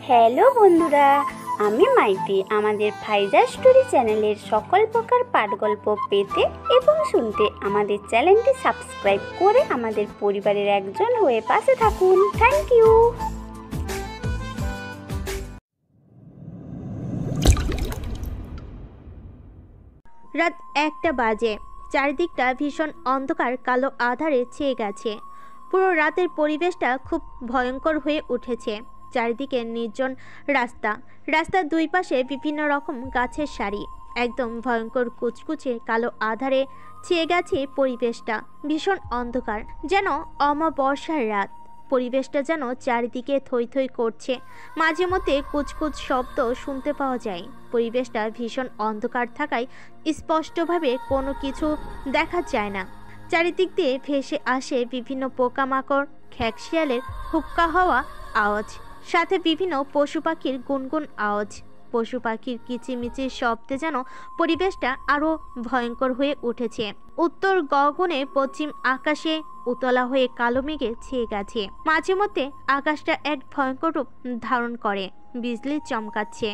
Hello বন্ধুরা, আমি মাইতি। আমাদের ফাইজা স্টোরি চ্যানেলের সকল প্রকার পাঠগল্প পেতে এবং শুনতে আমাদের চ্যানেলটি সাবস্ক্রাইব করে আমাদের পরিবারের একজন হয়ে পাশে থাকুন। Thank you. রাত 1টা বাজে। চারিদিকটা ভীষণ অন্ধকার কালো আধারে ছেয়ে গেছে। পুরো রাতের পরিবেশটা খুব ভয়ঙ্কর হয়ে উঠেছে। চারিদিকে নির্জন রাস্তার দুই পাশে বিভিন্ন রকম গাছের সারি। একদম ভয়ঙ্কর কুচকুচে কালো আধারে ছেয়ে গেছে পরিবেশটা। ভীষণ অন্ধকার, যেন অমাবস্যার রাত। পরিবেশটা যেন চারিদিকে থই থই করছে। মাঝে মধ্যে কুচকুচ শব্দ শুনতে পাওয়া যায়। পরিবেশটা ভীষণ অন্ধকার থাকায় স্পষ্টভাবে কোনো কিছু দেখা যায় না। চারিদিক দিয়ে ভেসে আসে বিভিন্ন পোকামাকড়, খ্যাকশিয়ালের হুক্কা হওয়া আওয়াজ, সাথে বিভিন্ন পশু পাখির গুনগুন আওয়াজ। পশু পাখির কিচিমিচির শব্দে যেন পরিবেশটা আরও ভয়ঙ্কর হয়ে উঠেছে। উত্তর গগনে পশ্চিম আকাশে উতলা হয়ে কালো মেঘে ছেয়ে গেছে। মাঝে মধ্যে আকাশটা এক ভয়ঙ্কর রূপ ধারণ করে, বিজলি চমকাচ্ছে।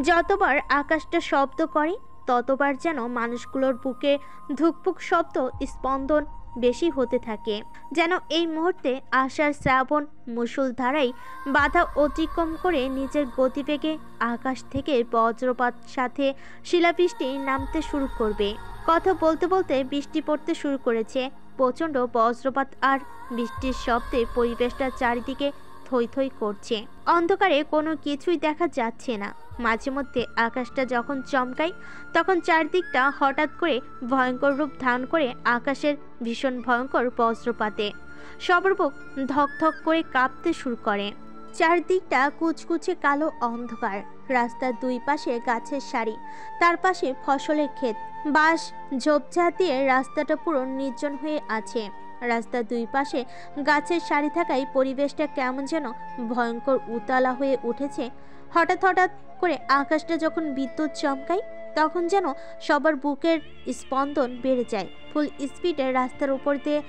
যতবার আকাশটা শব্দ করে ততবার যেন মানুষগুলোর বুকে ধুকপুক শব্দ, স্পন্দন বেশি হতে থাকে। যেন এই মুহূর্তে আষাঢ় শ্রাবণ মুষলধারায় বাধা অতিক্রম করে নিজের গতিবেগে আকাশ থেকে বজ্রপাত সাথে শিলাবৃষ্টি নামতে শুরু করবে। কথা বলতে বলতে বৃষ্টি পড়তে শুরু করেছে। প্রচণ্ড বজ্রপাত আর বৃষ্টির শব্দে পরিবেশটা চারিদিকে থই থই করছে। অন্ধকারে কোনো কিছুই দেখা যাচ্ছে না। মাঝে মধ্যে আকাশটা যখন চমকায় তখন চারদিকটা হঠাৎ করে ভয়ঙ্কর রূপ ধারণ করে আকাশের ভীষণ ভয়ঙ্কর বজ্রপাতে সবার বুক ধকধক করে কাঁপতে শুরু করে। চারদিকটা কুচকুচে কালো অন্ধকার। রাস্তার দুই পাশে গাছের সারি, তার পাশে ফসলের ক্ষেত। বাঁশ ঝোপঝাড় দিয়ে রাস্তাটা পুরো নির্জন হয়ে আছে। রাস্তার দুই পাশে গাছের সারি থাকায় পরিবেশটা কেমন যেন ভয়ঙ্কর উতলা হয়ে উঠেছে। হঠাৎ হঠাৎ করে আকাশটা যখন বিদ্যুৎ চমকায় তখন যেন সবার বুকের স্পন্দন বেড়ে যায়। ফুল স্পিডে রাস্তার উপর দিয়ে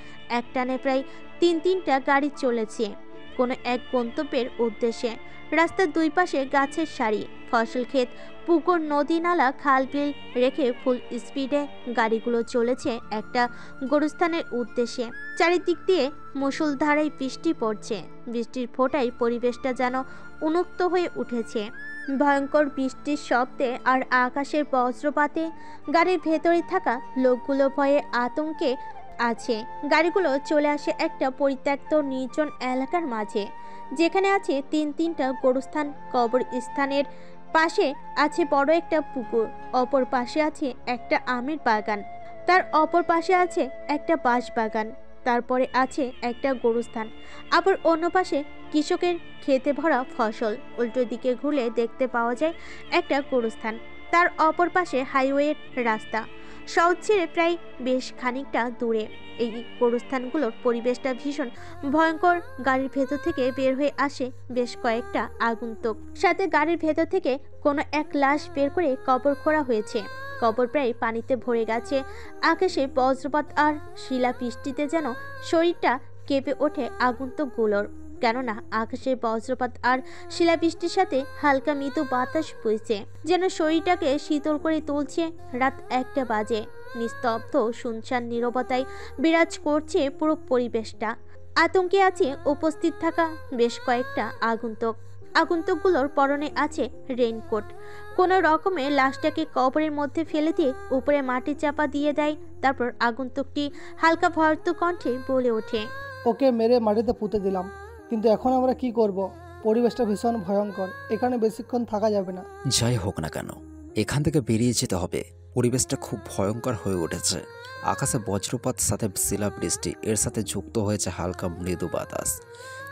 একটানে প্রায় তিনটা গাড়ি চলেছে কোনো এক গন্তব্যের উদ্দেশ্যে। রাস্তার দুই পাশে গাছের সারি, ফসল ক্ষেত, পুকুর, নদী, নালা, খাল, বিল রেখে ফুল স্পিডে গাড়িগুলো চলেছে একটা গোরস্থানের উদ্দেশ্যে। চারিদিক দিয়ে মুষলধারায় বৃষ্টি পড়ছে। বৃষ্টির ফোঁটায় পরিবেশটা যেন উন্মুক্ত হয়ে উঠেছে। ভয়ঙ্কর বৃষ্টির শব্দে আর আকাশের বজ্রপাতে গাড়ির ভেতরে থাকা লোকগুলো ভয়ে আতঙ্কে আছে। গাড়িগুলো চলে আসে একটা পরিত্যক্ত নির্জন এলাকার মাঝে, যেখানে আছে তিনটা গোরস্থান। কবরস্থানের পাশে আছে বড় একটা পুকুর, অপর পাশে আছে একটা আমের বাগান, তার অপর পাশে আছে একটা বাঁশ বাগান, তারপরে আছে একটা গোরস্থান, আবার অন্য পাশে কৃষকের খেতে ভরা ফসল। উল্টো দিকে ঘুরলে দেখতে পাওয়া যায় একটা গোরস্থান, তার অপর পাশে হাইওয়ের রাস্তা, শহর ছেড়ে প্রায় বেশ খানিকটা দূরে। এই গোরস্থানগুলোর পরিবেশটা ভীষণ ভয়ঙ্কর। গাড়ির ভেতর থেকে বের হয়ে আসে বেশ কয়েকটা আগন্তুক, সাথে গাড়ির ভেতর থেকে কোনো এক লাশ বের করে কবর খোঁড়া হয়েছে। কবর প্রায় পানিতে ভরে গেছে। আকাশে বজ্রপাত আর শিলাবৃষ্টিতে যেন শরীরটা কেঁপে ওঠে আগন্তুকগুলোর। কেননা আকাশের বজ্রপাত আর শিলাবৃষ্টির সাথে হালকা মৃদু বাতাস বইছে, যেন শরীরটাকে শীতল করে তুলছে। রাত 1টা বাজে। নিস্তব্ধ শুনশান নীরবতায় বিরাজ করছে পুরো পরিবেশটা। আতঙ্কে আছে উপস্থিত থাকা বেশ কয়েকটা আগন্তুকগুলোর পরনে আছে রেইনকোট। কোনো রকমে লাশটাকে কবরের মধ্যে ফেলে দিয়ে উপরে মাটি চাপা দিয়ে দেয়। তারপর আগন্তুকটি হালকা ভয়ার্ত কণ্ঠে বলে ওঠে, ওকে মেরে মাটিতে পুঁতে দিলাম, কিন্তু এখন আমরা কি করব? পরিবেশটা ভীষণ ভয়ঙ্কর, এখানে বেশিক্ষণ থাকা যাবে না। যাই হোক না কেন, এখান থেকে বেরিয়ে যেতে হবে। পরিবেশটা খুব ভয়ঙ্কর হয়ে উঠেছে। আকাশে বজ্রপাত, সাথে শিলাবৃষ্টি, এর সাথে যুক্ত হয়েছে হালকা মৃদু বাতাস।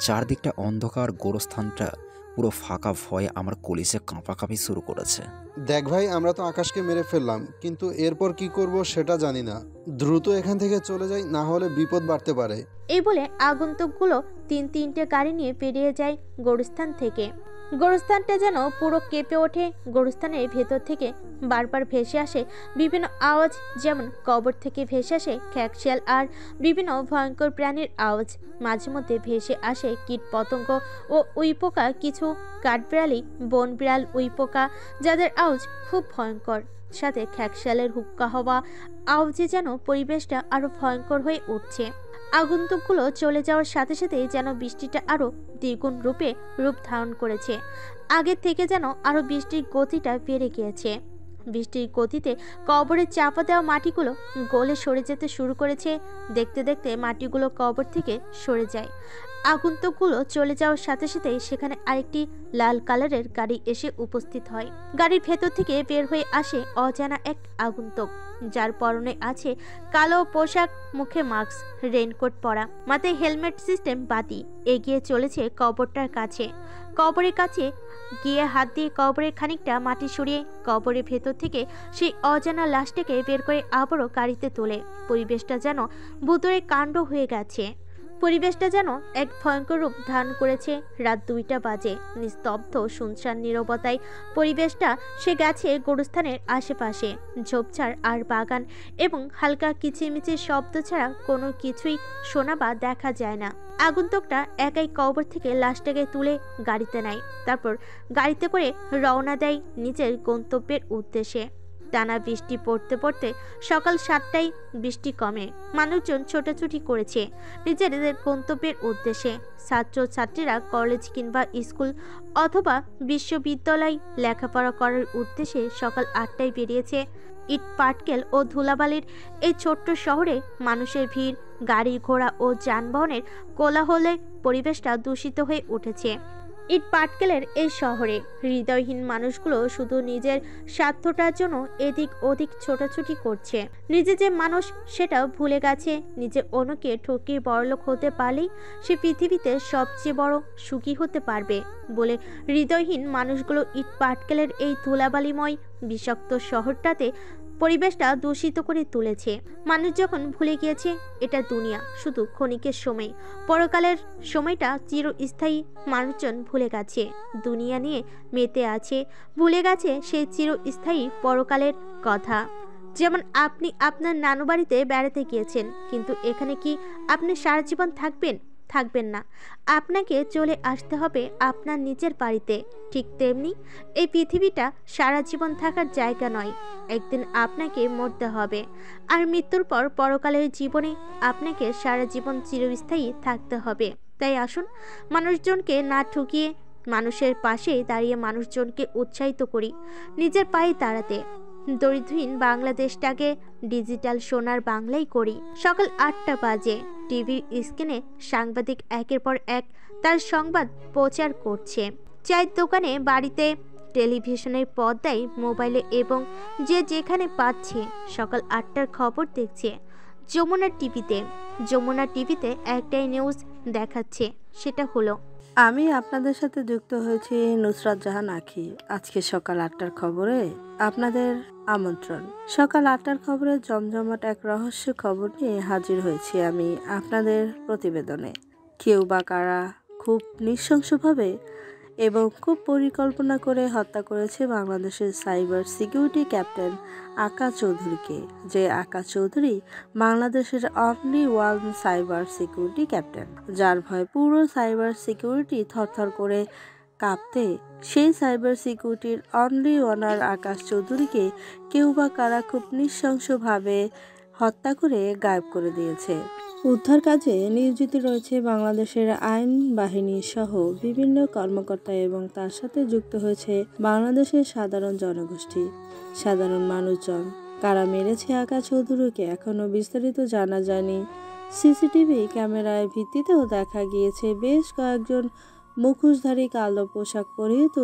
চারদিকটা অন্ধকার। গোরস্থানটা পুরো ফাঁকা। ভয়ে আমার কলিজে কাঁপাকাঁপি শুরু করেছে। দেখ ভাই, আমরা তো আকাশকে মেরে ফেললাম, কিন্তু এরপর কি করব সেটা জানি না। দ্রুত এখান থেকে চলে যাই, না হলে বিপদ বাড়তে পারে। এই বলে আগন্তুকগুলো তিনটে গাড়ি নিয়ে বেরিয়ে যায় গোরস্থান থেকে। গোরস্থানটা যেন পুরো কেঁপে ওঠে। গোরস্থানের ভেতর থেকে বারবার ভেসে আসে বিভিন্ন আওয়াজ, যেমন কবর থেকে ভেসে আসে খ্যাকশিয়াল আর বিভিন্ন ভয়ঙ্কর প্রাণীর আওয়াজ। মাঝে মধ্যে ভেসে আসে কীট পতঙ্গ ও উইপোকা, কিছু কাঠবিড়ালি, বন বিড়াল, উইপোকা যাদের আওয়াজ খুব ভয়ঙ্কর, সাথে খ্যাকশিয়ালের হুক্কা হওয়া আওয়াজে যেন পরিবেশটা আরো ভয়ঙ্কর হয়ে উঠছে। আগন্তুকগুলো চলে যাওয়ার সাথে সাথে যেন বৃষ্টিটা আরো দ্বিগুণ রূপ ধারণ করেছে। আগের থেকে যেন আরো বৃষ্টির গতিটা বেড়ে গিয়েছে। বৃষ্টির গতিতে কবরে চাপা দেওয়া মাটিগুলো গলে সরে যেতে শুরু করেছে। দেখতে দেখতে মাটিগুলো কবর থেকে সরে যায়। আগন্তুকগুলো চলে যাওয়ার সাথে সাথে সেখানে আরেকটি লাল কালারের গাড়ি এসে উপস্থিত হয়। গাড়ির ভেতর থেকে বের হয়ে আসে অজানা এক আগন্তুক, যার পরনে আছে কালো পোশাক, মুখে মাস্ক, রেইনকোট পরা, মাথায় হেলমেট সিস্টেম বাতি। এগিয়ে চলেছে কবরটার কাছে। কবরের কাছে গিয়ে হাত দিয়ে কবরের খানিকটা মাটি সরিয়ে কবরের ভেতর থেকে সেই অজানা লাশটাকে বের করে আবারও গাড়িতে তোলে। পরিবেশটা যেন ভুতুড়ে কাণ্ড হয়ে গেছে। পরিবেশটা যেন এক ভয়ঙ্কর রূপ ধারণ করেছে। রাত 2টা বাজে। নিস্তব্ধ শুনশান নীরবতায় পরিবেশটা সে গেছে গোরস্থানের আশেপাশে। ঝোপঝাড় আর বাগান এবং হালকা কিচিরমিচির শব্দ ছাড়া কোনো কিছুই শোনা বা দেখা যায় না। আগন্তুকটা একাই কবর থেকে লাশটাকে তুলে গাড়িতে নেয়। তারপর গাড়িতে করে রওনা দেয় নিজের গন্তব্যের উদ্দেশ্যে। টানা বৃষ্টি পড়তে পড়তে সকাল 7টায় বৃষ্টি কমে। মানুষজন ছোটাছুটি করেছে নিজেদের গন্তব্যের উদ্দেশ্যে। ছাত্রছাত্রীরা কলেজ কিংবা স্কুল অথবা বিশ্ববিদ্যালয় লেখাপড়া করার উদ্দেশ্যে সকাল 8টায় বেরিয়েছে। ইট পাটকেল ও ধুলাবালির এই ছোট্ট শহরে মানুষের ভিড়, গাড়ি ঘোড়া ও যানবাহনের কোলাহলে পরিবেশটা দূষিত হয়ে উঠেছে। ইট পাটকেলের এই শহরে হৃদয়হীন মানুষগুলো শুধু নিজের স্বার্থটার জন্য এদিক ওদিক ছোটাছুটি করছে। নিজে যে মানুষ সেটা ভুলে গেছে। নিজের অন্যকে ঠকিয়ে বড়লোক হতে পারলেই সে পৃথিবীতে সবচেয়ে বড় সুখী হতে পারবে বলে হৃদয়হীন মানুষগুলো ইট পাটকেলের এই ধুলাবালিময় বিষাক্ত শহরটাতে পরিবেশটা দূষিত করে তুলেছে। মানুষ যখন ভুলে গিয়েছে এটা দুনিয়া শুধু ক্ষণিকের সময়, পরকালের সময়টা চিরস্থায়ী, মানুষজন ভুলে গেছে দুনিয়া নিয়ে মেতে আছে, ভুলে গেছে সেই চিরস্থায়ী পরকালের কথা। যেমন আপনি আপনার নানু বাড়িতে বেড়াতে গিয়েছেন, কিন্তু এখানে কি আপনি সারা জীবন থাকবেন না। আপনাকে চলে আসতে হবে আপনার নিজের বাড়িতে। ঠিক তেমনি এই পৃথিবীটা সারা জীবন থাকার জায়গা নয়। একদিন আপনাকে মরতে হবে, আর মৃত্যুর পর পরকালের জীবনে আপনাকে সারা জীবন চিরস্থায়ী থাকতে হবে। তাই আসুন মানুষজনকে না ঠকিয়ে মানুষের পাশে দাঁড়িয়ে মানুষজনকে উৎসাহিত করি নিজের পায়ে দাঁড়াতে। দরিদ্রহীন বাংলাদেশটাকে ডিজিটাল সোনার বাংলাই করি। সকাল 8টা বাজে। টিভির স্ক্রিনে সাংবাদিক একের পর এক তার সংবাদ প্রচার করছে। চায়ের দোকানে, বাড়িতে, টেলিভিশনের পর্দায়, মোবাইলে এবং যে যেখানে পাচ্ছে সকাল 8টার খবর দেখছে। যমুনা টিভিতে একটাই নিউজ দেখাচ্ছে, সেটা হলো আমি আপনাদের সাথে যুক্ত হয়েছি নুসরাত জাহান আঁখি। আজকে সকাল 8টার খবরে আপনাদের আমন্ত্রণ। সকাল 8টার খবরে জমজমাট এক রহস্য খবর নিয়ে হাজির হয়েছি আমি আপনাদের প্রতিবেদনে। কেউ বা কারা খুব নৃশংসভাবে এবং খুব পরিকল্পনা করে হত্যা করেছে বাংলাদেশের সাইবার সিকিউরিটি ক্যাপ্টেন আকাশ চৌধুরীকে। যে আকাশ চৌধুরী বাংলাদেশের only one cyber security captain, যার ভয় পুরো সাইবার সিকিউরিটি থরথর করে কাঁপতে। সেই সাইবার সিকিউরিটির অনলি ওয়ানার আকাশ চৌধুরীকে কেউ বা কারা খুব নৃশংসভাবে হত্যা করে গায়েব করে দিয়েছে। উদ্ধার কাজে নিয়োজিত রয়েছে বাংলাদেশের আইন বাহিনী সহ বিভিন্ন কর্মকর্তা এবং তার সাথে যুক্ত হয়েছে বাংলাদেশের সাধারণ জনগোষ্ঠী, সাধারণ মানুষজন। কারা মেরেছে আকাশ চৌধুরীকে এখনও বিস্তারিত জানা যায়নি। সিসিটিভি ক্যামেরায় ভিত্তিতেও দেখা গিয়েছে বেশ কয়েকজন মুখোশধারী কালো পোশাক পরিহিত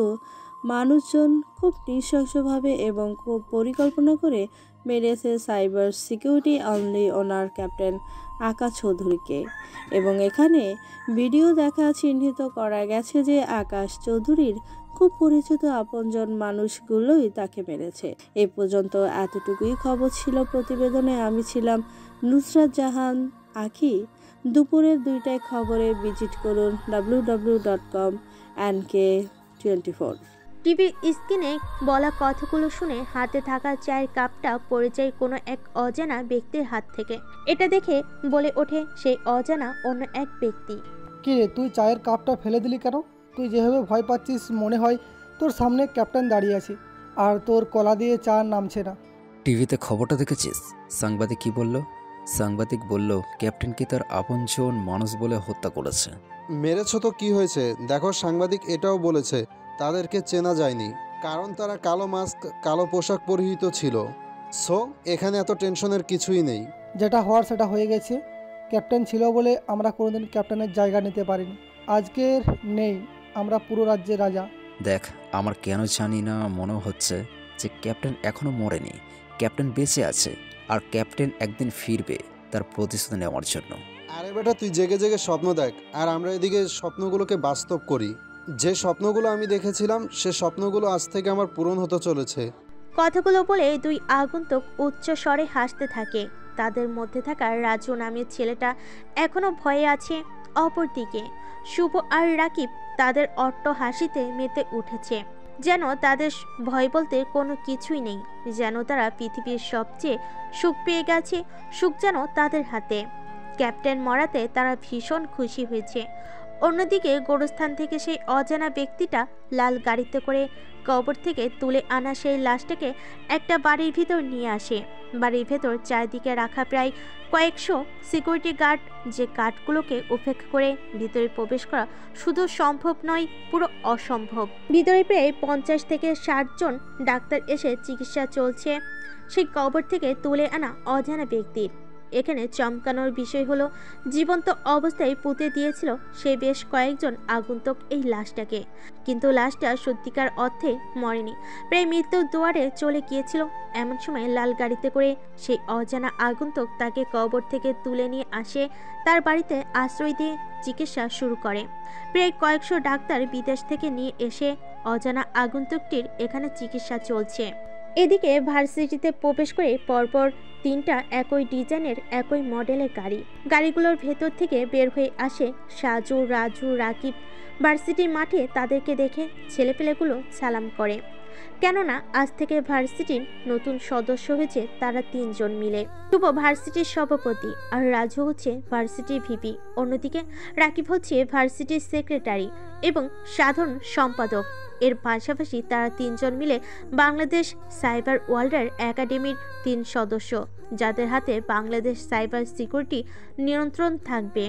মানুষজন খুব নৃশংসভাবে এবং খুব পরিকল্পনা করে মেরেছে সাইবার সিকিউরিটি অনলি ওনার ক্যাপ্টেন আকাশ চৌধুরীকে। এবং এখানে ভিডিও দেখা চিহ্নিত করা গেছে যে আকাশ চৌধুরীর খুব পরিচিত আপনজন মানুষগুলোই তাকে মেরেছে। এ পর্যন্ত এতটুকুই খবর ছিল প্রতিবেদনে। আমি ছিলাম নুসরাত জাহান আঁখি। দুপুরের 2টায় খবরে ভিজিট করুন www.nk24। টিভির স্ক্রিনে বলা কথাগুলো শুনে হাতে থাকা চায়ের কাপটা পড়ে যায় কোনো এক অজানা ব্যক্তির হাত থেকে। এটা দেখে বলে ওঠে সেই অজানা অন্য এক ব্যক্তি। কি রে, তুই চায়ের কাপটা ফেলে দিলি কেন? তুই যেভাবে ভয় পাচ্ছিস মনে হয় তোর সামনে ক্যাপ্টেন দাঁড়িয়ে আছে আর তোর কলা দিয়ে চা নামছে না। টিভিতে খবরটা দেখেছিস? সাংবাদিক কি বলল? সাংবাদিক বলল ক্যাপ্টেনকে তার আপনজন মানুষ বলে হত্যা করেছে। মেরেছ তো কি হয়েছে? দেখো, সাংবাদিক এটাও বলেছে তাদেরকে চেনা যায়নি, কারণ তারা কালো মাস্ক, কালো পোশাক পরিহিত ছিল। সো এখানে এত টেনশনের কিছুই নেই। যেটা হওয়ার সেটা হয়ে গেছে। ক্যাপ্টেন ছিল বলে আমরা কোনোদিন ক্যাপ্টেনের জায়গা নিতে পারিনি। আজকের নেই, আমরা পুরো রাজ্যের রাজা। দেখ, আমার কেন জানি না মনে হচ্ছে যে ক্যাপ্টেন এখনও মরেনি। ক্যাপ্টেন বেঁচে আছে, আর ক্যাপ্টেন একদিন ফিরবে তার প্রতিশোধ নেওয়ার জন্য। আরে বেটা, তুই জেগে জেগে স্বপ্ন দেখ, আর আমরা এদিকে স্বপ্নগুলোকে বাস্তব করি। যে স্বপ্নগুলো আমি দেখেছিলাম সে স্বপ্নগুলো আজ থেকে আমার পূরণ হতে চলেছে। কথাগুলো বলে দুই আগন্তুক উচ্চ স্বরে হাসতে থাকে। তাদের মধ্যে থাকা রাজু নামের ছেলেটা এখনো ভয়ে আছে। অপরদিকে শুভ আর রাকিব তাদের অট্ট হাসিতে মেতে উঠেছে, যেন তাদের ভয় বলতে কোনো কিছুই নেই, যেন তারা পৃথিবীর সবচেয়ে সুখ পেয়ে গেছে। সুখ যেন তাদের হাতে। ক্যাপ্টেন মরাতে তারা ভীষণ খুশি হয়েছে। অন্যদিকে গোরস্থান থেকে সেই অজানা ব্যক্তিটা লাল গাড়িতে করে কবর থেকে তুলে আনা সেই লাশটাকে একটা বাড়ির ভিতর নিয়ে আসে। বাড়ির ভেতর চারদিকে রাখা প্রায় কয়েকশো সিকিউরিটি গার্ড, যে গার্ডগুলোকে উপেক্ষা করে ভিতরে প্রবেশ করা শুধু সম্ভব নয়, পুরো অসম্ভব। ভিতরে প্রায় 50 থেকে 60 জন ডাক্তার এসে চিকিৎসা চলছে সেই কবর থেকে তুলে আনা অজানা ব্যক্তির। এখানে চমকানোর বিষয় হলো, জীবন্ত অবস্থায় পুঁতে দিয়েছিল সেই বেশ কয়েকজন আগন্তুক এই লাশটাকে, কিন্তু লাশটা সত্যিকার অর্থে মরেনি, প্রায় মৃত্যুর দুয়ারে চলে গিয়েছিল। এমন সময় লাল গাড়িতে করে সেই অজানা আগন্তুক তাকে কবর থেকে তুলে নিয়ে আসে, তার বাড়িতে আশ্রয় দিয়ে চিকিৎসা শুরু করে। প্রায় কয়েকশো ডাক্তার বিদেশ থেকে নিয়ে এসে অজানা আগন্তুকটির এখানে চিকিৎসা চলছে। এদিকে ভার্সিটিতে প্রবেশ করে পরপর 3টা একই ডিজাইনের একই মডেলের গাড়িগুলোর ভেতর থেকে বের হয়ে আসে সাজু, রাজু, রাকিব। ভার্সিটির মাঠে তাদেরকে দেখে ছেলেপেলেগুলো সালাম করে, কেননা আজ থেকে ভার্সিটির নতুন সদস্য হয়েছে তারা 3 জন মিলে। শুভ ভার্সিটির সভাপতি আর রাজু হচ্ছে ভার্সিটির ভিপি। অন্যদিকে রাকিব হচ্ছে ভার্সিটির সেক্রেটারি এবং সাধারণ সম্পাদক। এর পাশাপাশি তারা 3 জন মিলে বাংলাদেশ সাইবার ওয়ার্ল্ডার একাডেমির 3 সদস্য, যাদের হাতে বাংলাদেশ সাইবার সিকিউরিটি নিয়ন্ত্রণ থাকবে।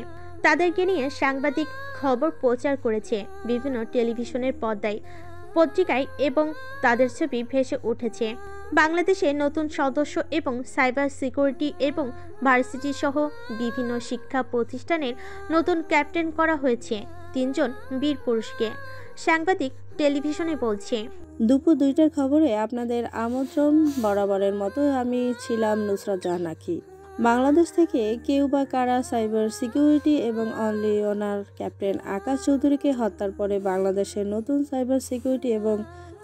তাদেরকে নিয়ে সাংবাদিক খবর প্রচার করেছে বিভিন্ন টেলিভিশনের পর্দায়, পত্রিকায়, এবং তাদের ছবি ভেসে উঠেছে। বাংলাদেশে নতুন সদস্য এবং সাইবার সিকিউরিটি এবং ভার্সিটি সহ বিভিন্ন শিক্ষা প্রতিষ্ঠানের নতুন ক্যাপ্টেন করা হয়েছে 3 জন বীর পুরুষকে। সাংবাদিক টেলিভিশনে বলছে, দুপুর 2টার খবরে আপনাদের আমন্ত্রণ। বরাবরের মতো আমি ছিলাম নুসরাত জাহান আঁখি। বাংলাদেশ থেকে কেউ বা কারা সাইবার সিকিউরিটি এবং অনলি ওনার ক্যাপ্টেন আকাশ চৌধুরীকে হত্যার পরে বাংলাদেশের নতুন সাইবার সিকিউরিটি এবং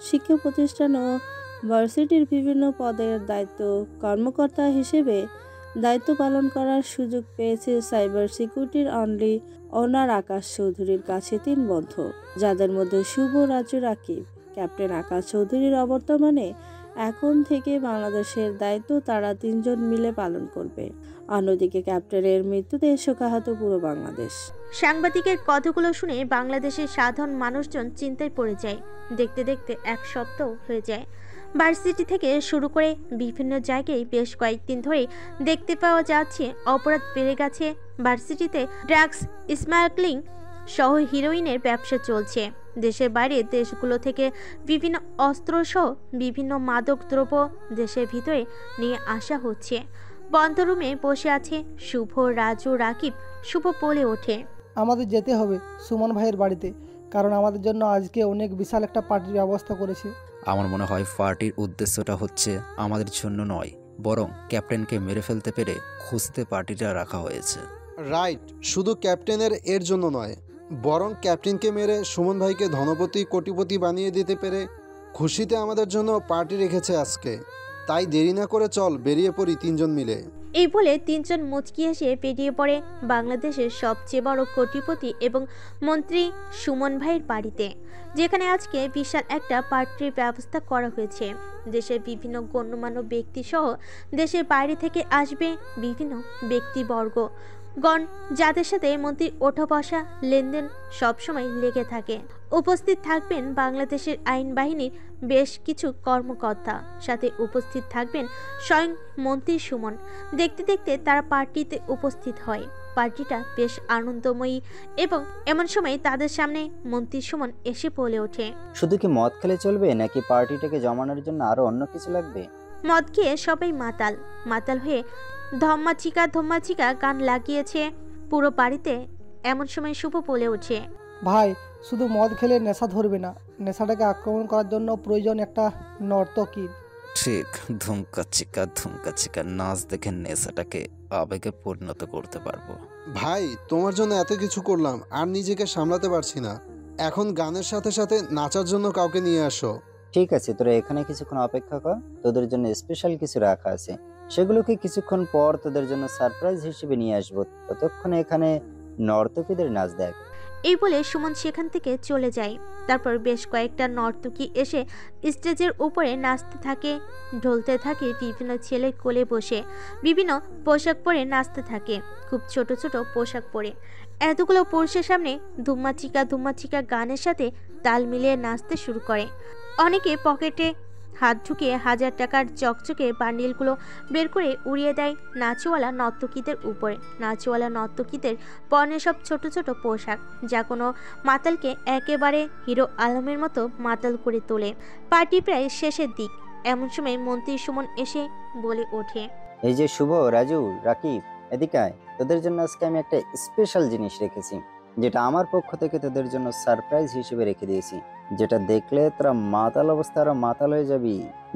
শিক্ষা প্রতিষ্ঠান ও ভার্সিটির বিভিন্ন পদের কর্মকর্তা হিসেবে দায়িত্ব পালন করার সুযোগ পেয়েছে সাইবার সিকিউরিটির অনলি ওনার আকাশ চৌধুরীর কাছে 3 বন্ধু, যাদের মধ্যে শুভ, রাজু, রাকিব। ক্যাপ্টেন আকাশ চৌধুরীর অবর্তমানে এখন থেকে বাংলাদেশের দায়িত্ব তারা 3 জন মিলে পালন করবে। অন্যদিকে ক্যাপ্টেনের মৃত্যুতে শোকাহত পুরো বাংলাদেশ। সাংবাদিকের কথাগুলো শুনে বাংলাদেশের সাধারণ মানুষজন চিন্তায় পড়ে যায়। দেখতে দেখতে এক সপ্তাহ হয়ে যায়। ভার্সিটি থেকে শুরু করে বিভিন্ন জায়গায় বেশ কয়েকদিন ধরে দেখতে পাওয়া যাচ্ছে অপরাধ বেড়ে গেছে। ভার্সিটিতে ড্রাগস স্মাগলিং সহ হিরোইনের ব্যবসা চলছে। দেশের বাইরে দেশগুলো থেকে বিভিন্ন অস্ত্র সহ বিভিন্ন মাদক দ্রব্য দেশের ভিতরে নিয়ে আসা হচ্ছে। বন্ধ রুমে বসে আছে শুভ, রাজু, রাকিব। শুভ বলে ওঠে, আমাদের যেতে হবে সুমন ভাইয়ের বাড়িতে, কারণ আমাদের জন্য আজকে অনেক বিশাল একটা পার্টির ব্যবস্থা করেছে। আমার মনে হয় পার্টির উদ্দেশ্যটা হচ্ছে আমাদের জন্য নয়, বরং ক্যাপ্টেনকে মেরে ফেলতে পেরে খুশিতে পার্টিটা রাখা হয়েছে। রাইট, শুধু ক্যাপ্টেনের এর জন্য নয়, বরং ক্যাপ্টেনকে মেরে সুমন ভাইকে ধনপতি কোটিপতি বানিয়ে দিতে পেরে খুশিতে আমাদের জন্য পার্টি রেখেছে আজকে। তাই দেরি না করে চল বেরিয়ে পড়ি 3 জন মিলে। এই বলে তিনজন মুচকি এসে বেরিয়ে পড়ে বাংলাদেশের সবচেয়ে বড় কোটিপতি এবং মন্ত্রী সুমন ভাইয়ের বাড়িতে, যেখানে আজকে বিশাল একটা পার্টির ব্যবস্থা করা হয়েছে। দেশের বিভিন্ন গণ্যমান্য ব্যক্তি সহ দেশের বাইরে থেকে আসবে বিভিন্ন ব্যক্তিবর্গ গণ, যাদের সাথে মন্ত্রীর ওঠা বসা লেনদেন সবসময় লেগে থাকে। উপস্থিত থাকবেন বাংলাদেশের আইন বাহিনীর বেশ কিছু কর্মকর্তা, সাথে উপস্থিত থাকবেন স্বয়ং মন্ত্রী সুমন। দেখতে দেখতে তারা পার্টিতে উপস্থিত হয়। পার্টিটা বেশ আনন্দময়ী এবং এমন সময় তাদের সামনে মন্ত্রী সুমন এসে বলে ওঠে, শুধু কি মদ খেলে চলবে নাকি পার্টিটাকে জমানোর জন্য আরো অন্য কিছু লাগবে? মদ খেয়ে সবাই মাতাল মাতাল হয়ে ধম্মা চিকা গান লাগিয়েছে পুরো বাড়িতে। এমন সময় শুভ বলে ওঠে, ভাই শুধু মদ খেলে নেশা ধরবে না, নেশাটাকে আক্রমণ করার জন্য প্রয়োজন একটা নর্তকী। ঠিক, ধুমকা চিকা নাচ দেখে নেশাটাকে আবেগে পরিণত করতে পারবো। ভাই তোমার জন্য এত কিছু করলাম আর নিজেকে সামলাতে পারছি না, এখন গানের সাথে সাথে নাচার জন্য কাউকে নিয়ে আসো। ঠিক আছে, তোরা এখানে কিছুক্ষণ অপেক্ষা কর, তোদের জন্য স্পেশাল কিছু রাখা আছে, সেগুলোকে কিছুক্ষণ পর তোদের জন্য সারপ্রাইজ হিসেবে নিয়ে আসবো। ততক্ষণে এখানে নর্তকীদের নাচ দেখ। এই বলে সুমন সেখান থেকে চলে যায়। তারপর বেশ কয়েকটা নর্তকী এসে স্টেজের উপরে নাচতে থাকে, ঢলতে থাকে, বিভিন্ন ছেলে কোলে বসে বিভিন্ন পোশাক পরে নাচতে থাকে, খুব ছোট ছোট পোশাক পরে। এতগুলো পুরুষের সামনে ধুম্মা চিকা গানের সাথে তাল মিলিয়ে নাচতে শুরু করে। অনেকে পকেটে হাত ঢুকিয়ে 1000 টাকার চকচকে বান্ডিলগুলো বের করে উড়িয়ে দেয় নাচওয়ালা নর্তকীদের উপরে। নাচওয়ালা নর্তকীদের পরনে সব ছোট ছোট পোশাক, যা কোনো মাতালকে একেবারে হিরো আলমের মতো মাতাল করে তোলে। পার্টি প্রায় শেষের দিক। এমন সময় মন্ত্রী সুমন এসে বলে ওঠে, এই যে শুভ, রাজু, রাকিব, এদিকে আয়। তোদের জন্য আজকে আমি একটা স্পেশাল জিনিস রেখেছি, যেটা আমার পক্ষ থেকে তোদের জন্য সারপ্রাইজ হিসেবে রেখে দিয়েছি, যেটা দেখলে তোরা মাতাল অবস্থা আরো মাতাল হয়ে যাবি,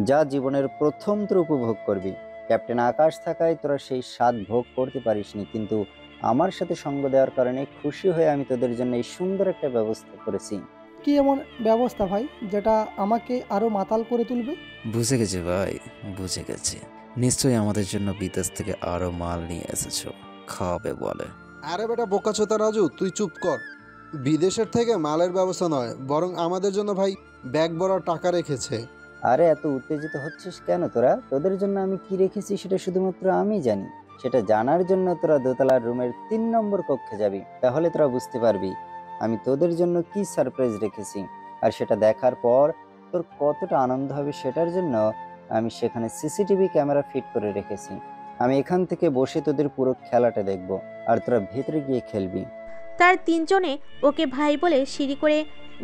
যা জীবনের প্রথম তোর উপভোগ করবি। ক্যাপ্টেন আকাশ থাকায় তোরা সেই স্বাদ ভোগ করতে পারিসনি, কিন্তু আমার সাথে সঙ্গ দেওয়ার কারণে খুশি হয়ে আমি তোদের জন্য এই সুন্দর একটা ব্যবস্থা করেছি। কি এমন ব্যবস্থা ভাই যেটা আমাকে আরো মাতাল করে তুলবে? বুঝে গেছি ভাই, বুঝে গেছি। নিশ্চয়ই আমাদের জন্য বিদেশ থেকে আরো মাল নিয়ে এসেছো, খাওয়াবে বলে। আরে বেটা বোকাচোদা রাজু, তুই চুপ কর। বিদেশের থেকে মালের ব্যবস্থা নয়, বরং আমাদের জন্য ভাই ব্যাগ ভরা টাকা রেখেছে। আরে এত উত্তেজিত হচ্ছিস কেন তোরা? তোদের জন্য আমি কি রেখেছি সেটা শুধুমাত্র আমি জানি। সেটা জানার জন্য তোরা দোতলার রুমের 3 নম্বর কক্ষে যাবি, তাহলে তোরা বুঝতে পারবি আমি তোদের জন্য কি সারপ্রাইজ রেখেছি। আর সেটা দেখার পর তোর কতটা আনন্দ হবে সেটার জন্য আমি সেখানে সিসিটিভি ক্যামেরা ফিট করে রেখেছি। আমি এখান থেকে বসে তোদের পুরো খেলাটা দেখব, আর তোরা ভেতরে গিয়ে খেলবি। তার তিনজনে ওকে ভাই বলে সিঁড়ি করে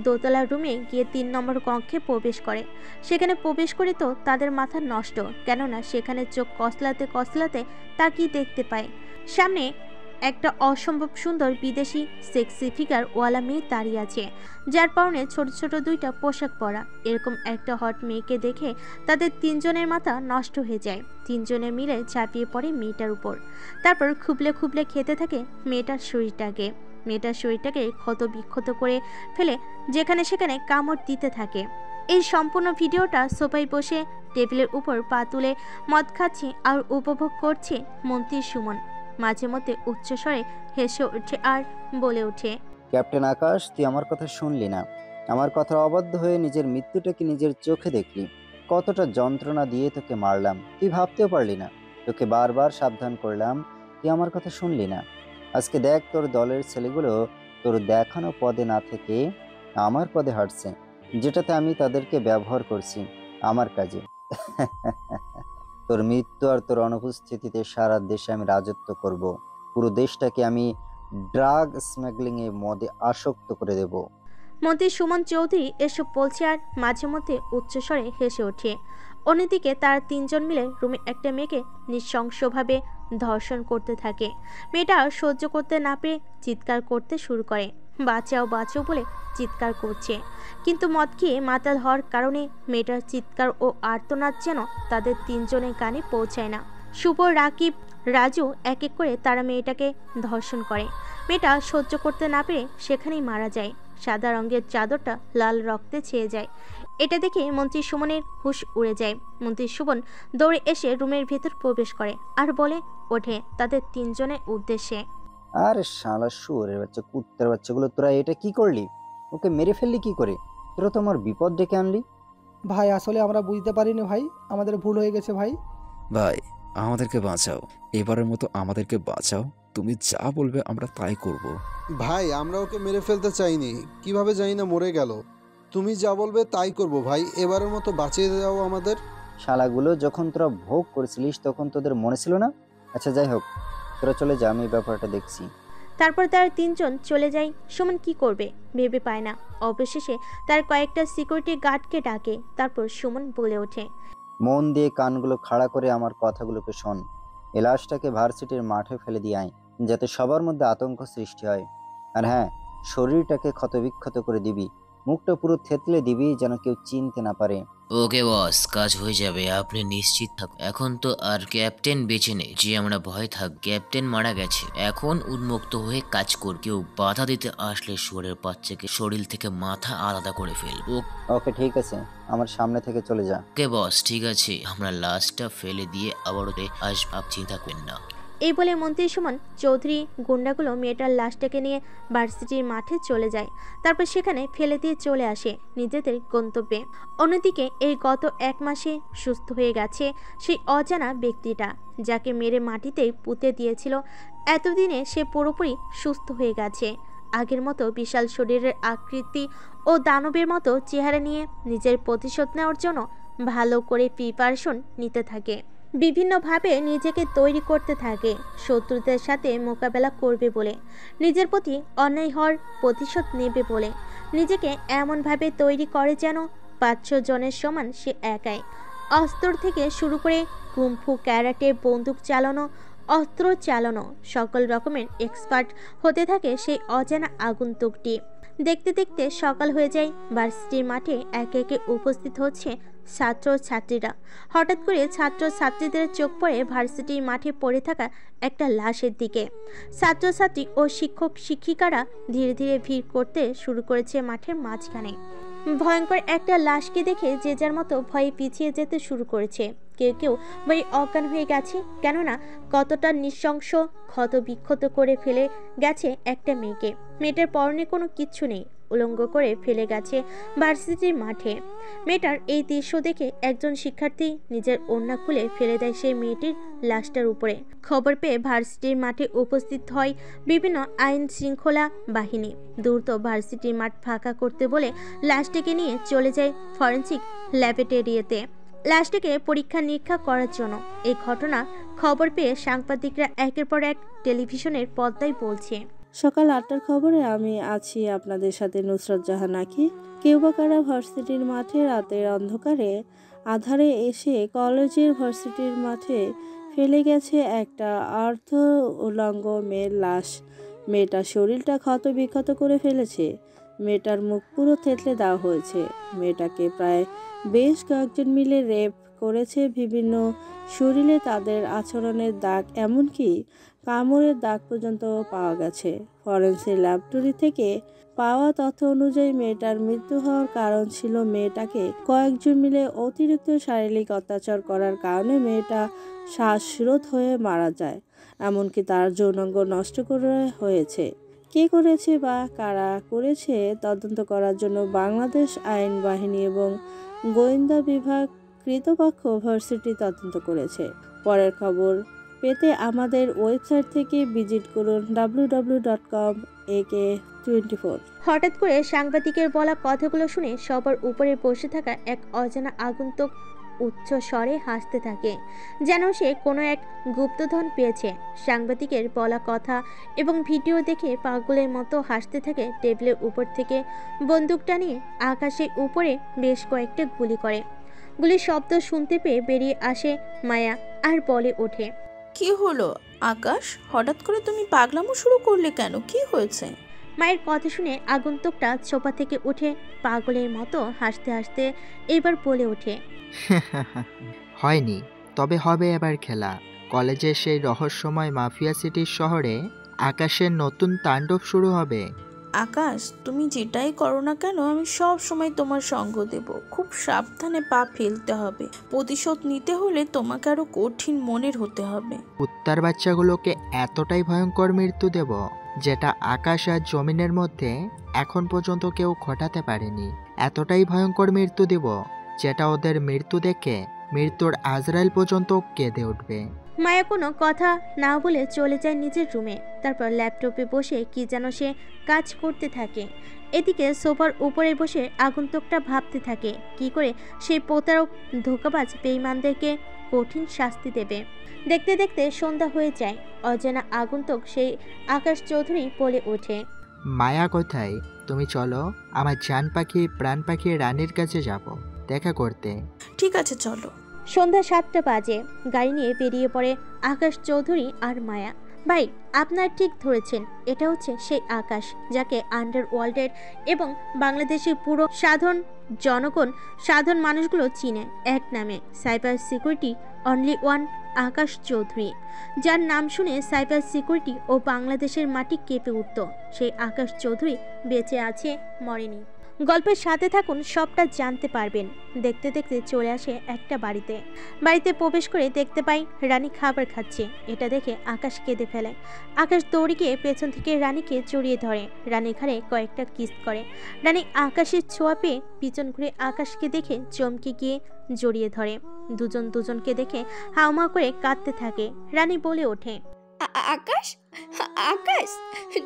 দোতলার রুমে গিয়ে 3 নম্বর কক্ষে প্রবেশ করে। সেখানে প্রবেশ করে তো তাদের মাথা নষ্ট, কেননা সেখানে চোখ কসলাতে তাকিয়ে দেখতে পায় সামনে একটা অসম্ভব সুন্দর বিদেশি সেক্সি ফিগার ওয়ালা মেয়ে দাঁড়িয়ে আছে, যার পরনে ছোট ছোট 2টা পোশাক পরা। এরকম একটা হট মেয়েকে দেখে তাদের তিনজনের মাথা নষ্ট হয়ে যায়। তিনজনে মিলে ঝাঁপিয়ে পড়ে মেয়েটার উপর, তারপর খুবলে খেতে থাকে মেয়েটার শরীরটাকে। মেয়েটার শরীরটাকে ক্ষত বিক্ষত করে ফেলে যেখানে সেখানে কামড় দিতে থাকে। এই সম্পূর্ণ ভিডিওটা সোফায় বসে টেবিলের উপর পা তুলে মদ খাচ্ছে আর উপভোগ করছে মন্ত্রী সুমন। মাঝে মধ্যে উচ্চস্বরে হেসে ওঠে আর বলে ওঠে, ক্যাপ্টেন আকাশ, তুই আমার কথা শুনলি না, আমার কথা অবাধ্য হয়ে নিজের মৃত্যুটাকে নিজের চোখে দেখলি। কতটা যন্ত্রণা দিয়ে তোকে মারলাম, তুই ভাবতেও পারলি না। তোকে বারবার সাবধান করলাম, তুই আমার কথা শুনলি না। আজকে দেখ, তোর দলের ছেলেগুলো তোর দেখানো পদে না থেকে আমার পদে হাঁটছে, যেটাতে আমি তাদেরকে ব্যবহার করছি আমার কাজে। তোর মৃত্যু আর তোর অনুপস্থিতিতে সারা দেশে আমি রাজত্ব করব। পুরো দেশটাকে আমি ড্রাগ স্মাগলিং এ মদে আসক্ত করে দেব। মন্ত্রী সুমন চৌধুরী এসব বলছে আর মাঝে মধ্যে উচ্চস্বরে হেসে ওঠে। অন্যদিকে তারা তিনজন মিলে রুমে একটা মেয়েকে নৃশংসভাবে ধর্ষণ করতে থাকে। মেয়েটা সহ্য করতে না পেরে চিৎকার করতে শুরু করে, বাঁচাও বাঁচাও বলে চিৎকার করছে। কিন্তু মদ খেয়ে মাতাল হওয়ার কারণে মেয়েটার চিৎকার ও আর্তনাদ যেন তাদের তিনজনের কানে পৌঁছায় না। শুভ, রাকিব, রাজু এক এক করে তারা মেয়েটাকে ধর্ষণ করে। মেয়েটা সহ্য করতে না পেরে সেখানেই মারা যায়। সাদা রঙের চাদরটা লাল রক্তে ছেয়ে যায়। এটা দেখে মন্ত্রী সুমনের হুঁশ উড়ে যায়। মন্ত্রী সুমন দৌড়ে এসে রুমের ভেতর প্রবেশ করে আর বলে, ওঠে তাদের তিনজনের উদ্দেশ্যে। আরে শালা শুয়োরের বাচ্চা, কুত্তার বাচ্চাগুলো, তোরা এটা কি করলি? ওকে মেরে ফেললি কি করে? তোরা তো আমার বিপদ ডেকে আনলি। ভাই আসলে আমরা বুঝতে পারিনি ভাই, আমাদের ভুল হয়ে গেছে ভাই। ভাই আমাদেরকে বাঁচাও, এবারের মতো আমাদেরকে বাঁচাও। তুমি যা বলবে আমরা তাই করব। ভাই আমরা ওকে মেরে ফেলতে চাইনি, কিভাবে জানি না মরে গেল। তুমি যা বলবে তাই করব ভাই, এবারের মতো বাঁচিয়ে দাও আমাদের। শালাগুলো যখন তোরা ভোগ করেছিলিস তখন তোদের মনে ছিল না? আচ্ছা যাই হোক, তোরা চলে যা, আমি ব্যাপারটা দেখছি। তারপর তার তিনজন চলে যায়। সুমন কি করবে ভেবে পায় না। অবশেষে তার কয়েকটা সিকিউরিটি গার্ডকে ডাকে। তারপর সুমন বলে ওঠে, মন দিয়ে কানগুলো খাড়া করে আমার কথাগুলোকে শোন। এই লাশটাকে ভার্সিটির মাঠে ফেলে দিয়ে আয়, যাতে সবার মধ্যে আতঙ্ক সৃষ্টি হয়। আর হ্যাঁ, শরীরটাকে ক্ষতবিক্ষত করে দিবি, মুখটা পুরো থেতলে দিবি যেন কেউ চিনতে না পারে। ওকে বস, কাজ হয়ে যাবে, আপনি নিশ্চিত থাকুন। এখন তো আর ক্যাপ্টেন বেঁচে নেই যে আমরা ভয় থাক। ক্যাপ্টেন মারা গেছে, এখন উন্মুক্ত হয়ে কাজ কর। কেউ বাধা দিতে আসলে শুয়োরের বাচ্চাকে শরীর থেকে মাথা আলাদা করে ফেলবো। ওকে ঠিক আছে, আমার সামনে থেকে চলে যা। ওকে বস, ঠিক আছে, আমরা লাশটা ফেলে দিয়ে আবারও আসব, আপনি চিন্তা করেন না। এই বলে মন্ত্রী সুমন চৌধুরী গুন্ডাগুলো মেয়েটার লাশটাকে নিয়ে ভার্সিটির মাঠে চলে যায়। তারপর সেখানে ফেলে দিয়ে চলে আসে নিজেদের গন্তব্যে। অন্যদিকে এই গত 1 মাসে সুস্থ হয়ে গেছে সেই অজানা ব্যক্তিটা, যাকে মেরে মাটিতে পুঁতে দিয়েছিল। এতদিনে সে পুরোপুরি সুস্থ হয়ে গেছে। আগের মতো বিশাল শরীরের আকৃতি ও দানবের মতো চেহারা নিয়ে নিজের প্রতিশোধ নেওয়ার জন্য ভালো করে প্রিপারেশন নিতে থাকে। বিভিন্নভাবে নিজেকে তৈরি করতে থাকে শত্রুদের সাথে মোকাবেলা করবে বলে, নিজের প্রতি অন্যায় হওয়ার প্রতিশোধ নেবে বলে। নিজেকে এমনভাবে তৈরি করে যেন 500 জনের সমান সে একাই। অস্ত্র থেকে শুরু করে কুম্ফু, ক্যারাটে, বন্দুক চালানো, অস্ত্র চালানো, সকল রকমের এক্সপার্ট হতে থাকে সেই অজানা আগন্তুকটি। দেখতে দেখতে সকাল হয়ে যায়। ভার্সিটির মাঠে একে একে উপস্থিত হচ্ছে ছাত্রছাত্রীরা। হঠাৎ করে ছাত্রছাত্রীদের চোখ পড়ে ভার্সিটির মাঠে পড়ে থাকা একটা লাশের দিকে। ছাত্রছাত্রী ও শিক্ষক শিক্ষিকারা ধীরে ধীরে ভিড় করতে শুরু করেছে মাঠের মাঝখানে। ভয়ঙ্কর একটা লাশকে দেখে যে যার মতো ভয়ে পিছিয়ে যেতে শুরু করেছে। কেউ কেউ ভয়ে অজ্ঞান হয়ে গেছে, কেননা কতটা নৃশংস ক্ষত বিক্ষত করে ফেলে গেছে একটা মেয়েকে। মেয়েটার পরনে কোনো কিচ্ছু নেই, উলঙ্গ করে ফেলে গেছে ভার্সিটির মাঠে। মেয়েটার এই দৃশ্য দেখে একজন শিক্ষার্থী নিজের ওড়না খুলে ফেলে দেয় সেই মেয়েটির লাশটার উপরে। খবর পেয়ে ভার্সিটির মাঠে উপস্থিত হয় বিভিন্ন আইন শৃঙ্খলা বাহিনী। দ্রুত ভার্সিটির মাঠ ফাঁকা করতে বলে লাশটিকে নিয়ে চলে যায় ফরেন্সিক ল্যাবরেটরিতে লাশটিকে পরীক্ষা নিরীক্ষা করার জন্য। এই ঘটনা খবর পেয়ে সাংবাদিকরা একের পর এক টেলিভিশনের পর্দায় বলছে। সকাল 8টার খবরে আমি আছি আপনাদের সাথে নুসরাত জাহান আঁখি। কেউ বা কারা ভার্সিটির মাঠে রাতের অন্ধকারে আধারে এসে কলেজের ভার্সিটির মাঠে ফেলে গেছে একটা অর্ধ উলঙ্গ মেয়ের লাশ। মেয়েটার শরীরটা ক্ষত বিক্ষত করে ফেলেছে, মেয়েটার মুখ পুরো থেতলে দেওয়া হয়েছে। মেয়েটাকে প্রায় বেশ কয়েকজন মিলে রেপ করেছে। বিভিন্ন শরীরে তাদের আচরণের দাগ, এমনকি কামড়ের দাগ পর্যন্ত পাওয়া গেছে। ফরেন্সিক ল্যাবরেটরি থেকে পাওয়া তথ্য অনুযায়ী মেয়েটার মৃত্যু হওয়ার কারণ ছিল মেয়েটাকে কয়েকজন মিলে অতিরিক্ত শারীরিক অত্যাচার করার কারণে মেয়েটা শ্বাসরোধ হয়ে মারা যায়। এমনকি তার যৌনাঙ্গ নষ্ট করে হয়েছে। কে করেছে বা কারা করেছে তদন্ত করার জন্য বাংলাদেশ আইন বাহিনী এবং গোয়েন্দা বিভাগ কৃতপক্ষ ভার্সিটি তদন্ত করেছে। পরের খবর পেতে আমাদের ওয়েবসাইট থেকে ভিজিট করুন www.ak24। হঠাৎ করে সাংবাদিকের বলা কথাগুলো শুনে সবার উপরে বসে থাকা এক অজানা আগন্তুক উচ্চ স্বরে হাসতে থাকে, যেন সে কোনো এক গুপ্তধন পেয়েছে। সাংবাদিকের বলা কথা এবং ভিডিও দেখে পাগলের মতো হাসতে থাকে। টেবিলের উপর থেকে বন্দুকটা নিয়ে আকাশের উপরে বেশ কয়েকটা গুলি করে। গুলির শব্দ শুনতে পেয়ে বেরিয়ে আসে মায়া আর বলে ওঠে, কি হলো আকাশ, হঠাৎ করে তুমি পাগলামো শুরু করলে কেন, কি হয়েছে? মায়ের কথা শুনে আগন্তুকটা সোফা থেকে উঠে পাগলের মতো হাসতে হাসতে এবার বলে ওঠে, হয়নি, তবে হবে এবার খেলা। কলেজের সেই রহস্যময় মাফিয়া সিটির শহরে আকাশের নতুন তাণ্ডব শুরু হবে। আকাশ, তুমি যেটাই করো না কেন আমি সব সময় তোমার সঙ্গ দেব। খুব সাবধানে পা ফেলতে হবে। প্রতিশোধ নিতে হলে তোমাকে আরো কঠিন মনের হতে হবে। কুত্তার বাচ্চাগুলোকে এতটাই ভয়ঙ্কর মৃত্যু দেব যেটা আকাশ আর জমিনের মধ্যে এখন পর্যন্ত কেউ ঘটাতে পারেনি। এতটাই ভয়ঙ্কর মৃত্যু দেব যেটা ওদের মৃত্যু দেখে মৃত্যুর আজরাইল পর্যন্ত কেঁদে উঠবে। মায়া কোনো কথা না বলে চলে যায় নিজের রুমে। তারপর ল্যাপটপে বসে কি যেন সে কাজ করতে থাকে। এদিকে সোফার উপরে বসে আগন্তুকটা ভাবতে থাকে কি করে সেই প্রতারক ধোঁকাবাজ বেঈমানদেরকে কঠিন শাস্তি দেবে। দেখতে দেখতে সন্ধ্যা হয়ে যায়। অজানা আগন্তুক সেই আকাশ চৌধুরী বলে ওঠে, মায়া কোথায়? তুমি চলো, আমার জান পাখি প্রাণ পাখি রানীর কাছে যাব দেখা করতে। ঠিক আছে, চলো। সন্ধ্যা 7টা বাজে। গাড়ি নিয়ে বেরিয়ে পড়ে আকাশ চৌধুরী আর মায়া। ভাই, আপনার ঠিক ধরেছেন, এটা হচ্ছে সেই আকাশ যাকে আন্ডারওয়ার্ল্ডের এবং বাংলাদেশের পুরো সাধারণ মানুষগুলো চিনে এক নামে, cyber security only one Akash Chowdhury. যার নাম শুনে সাইবার সিকিউরিটি ও বাংলাদেশের মাটি কেঁপে উঠত। সেই আকাশ চৌধুরী বেঁচে আছে, মরেনি। গল্পের সাথে থাকুন, সবটা জানতে পারবেন। দেখতে দেখতে চলে আসে একটা বাড়িতে প্রবেশ করে দেখতে পাই রানী খাবার খাচ্ছে। এটা দেখে আকাশ কেঁদে ফেলে। আকাশ দৌড়ে গিয়ে পেছন থেকে রানীকে জড়িয়ে ধরে, রানীর ঘাড়ে কয়েকটা কিস করে। রানী আকাশের ছোঁয়া পেয়ে পিছন ঘুরে আকাশকে দেখে চমকে গিয়ে জড়িয়ে ধরে। দুজনকে দেখে হাউমাউ করে কাঁদতে থাকে। রানী বলে ওঠে, আকাশ, আকাশ,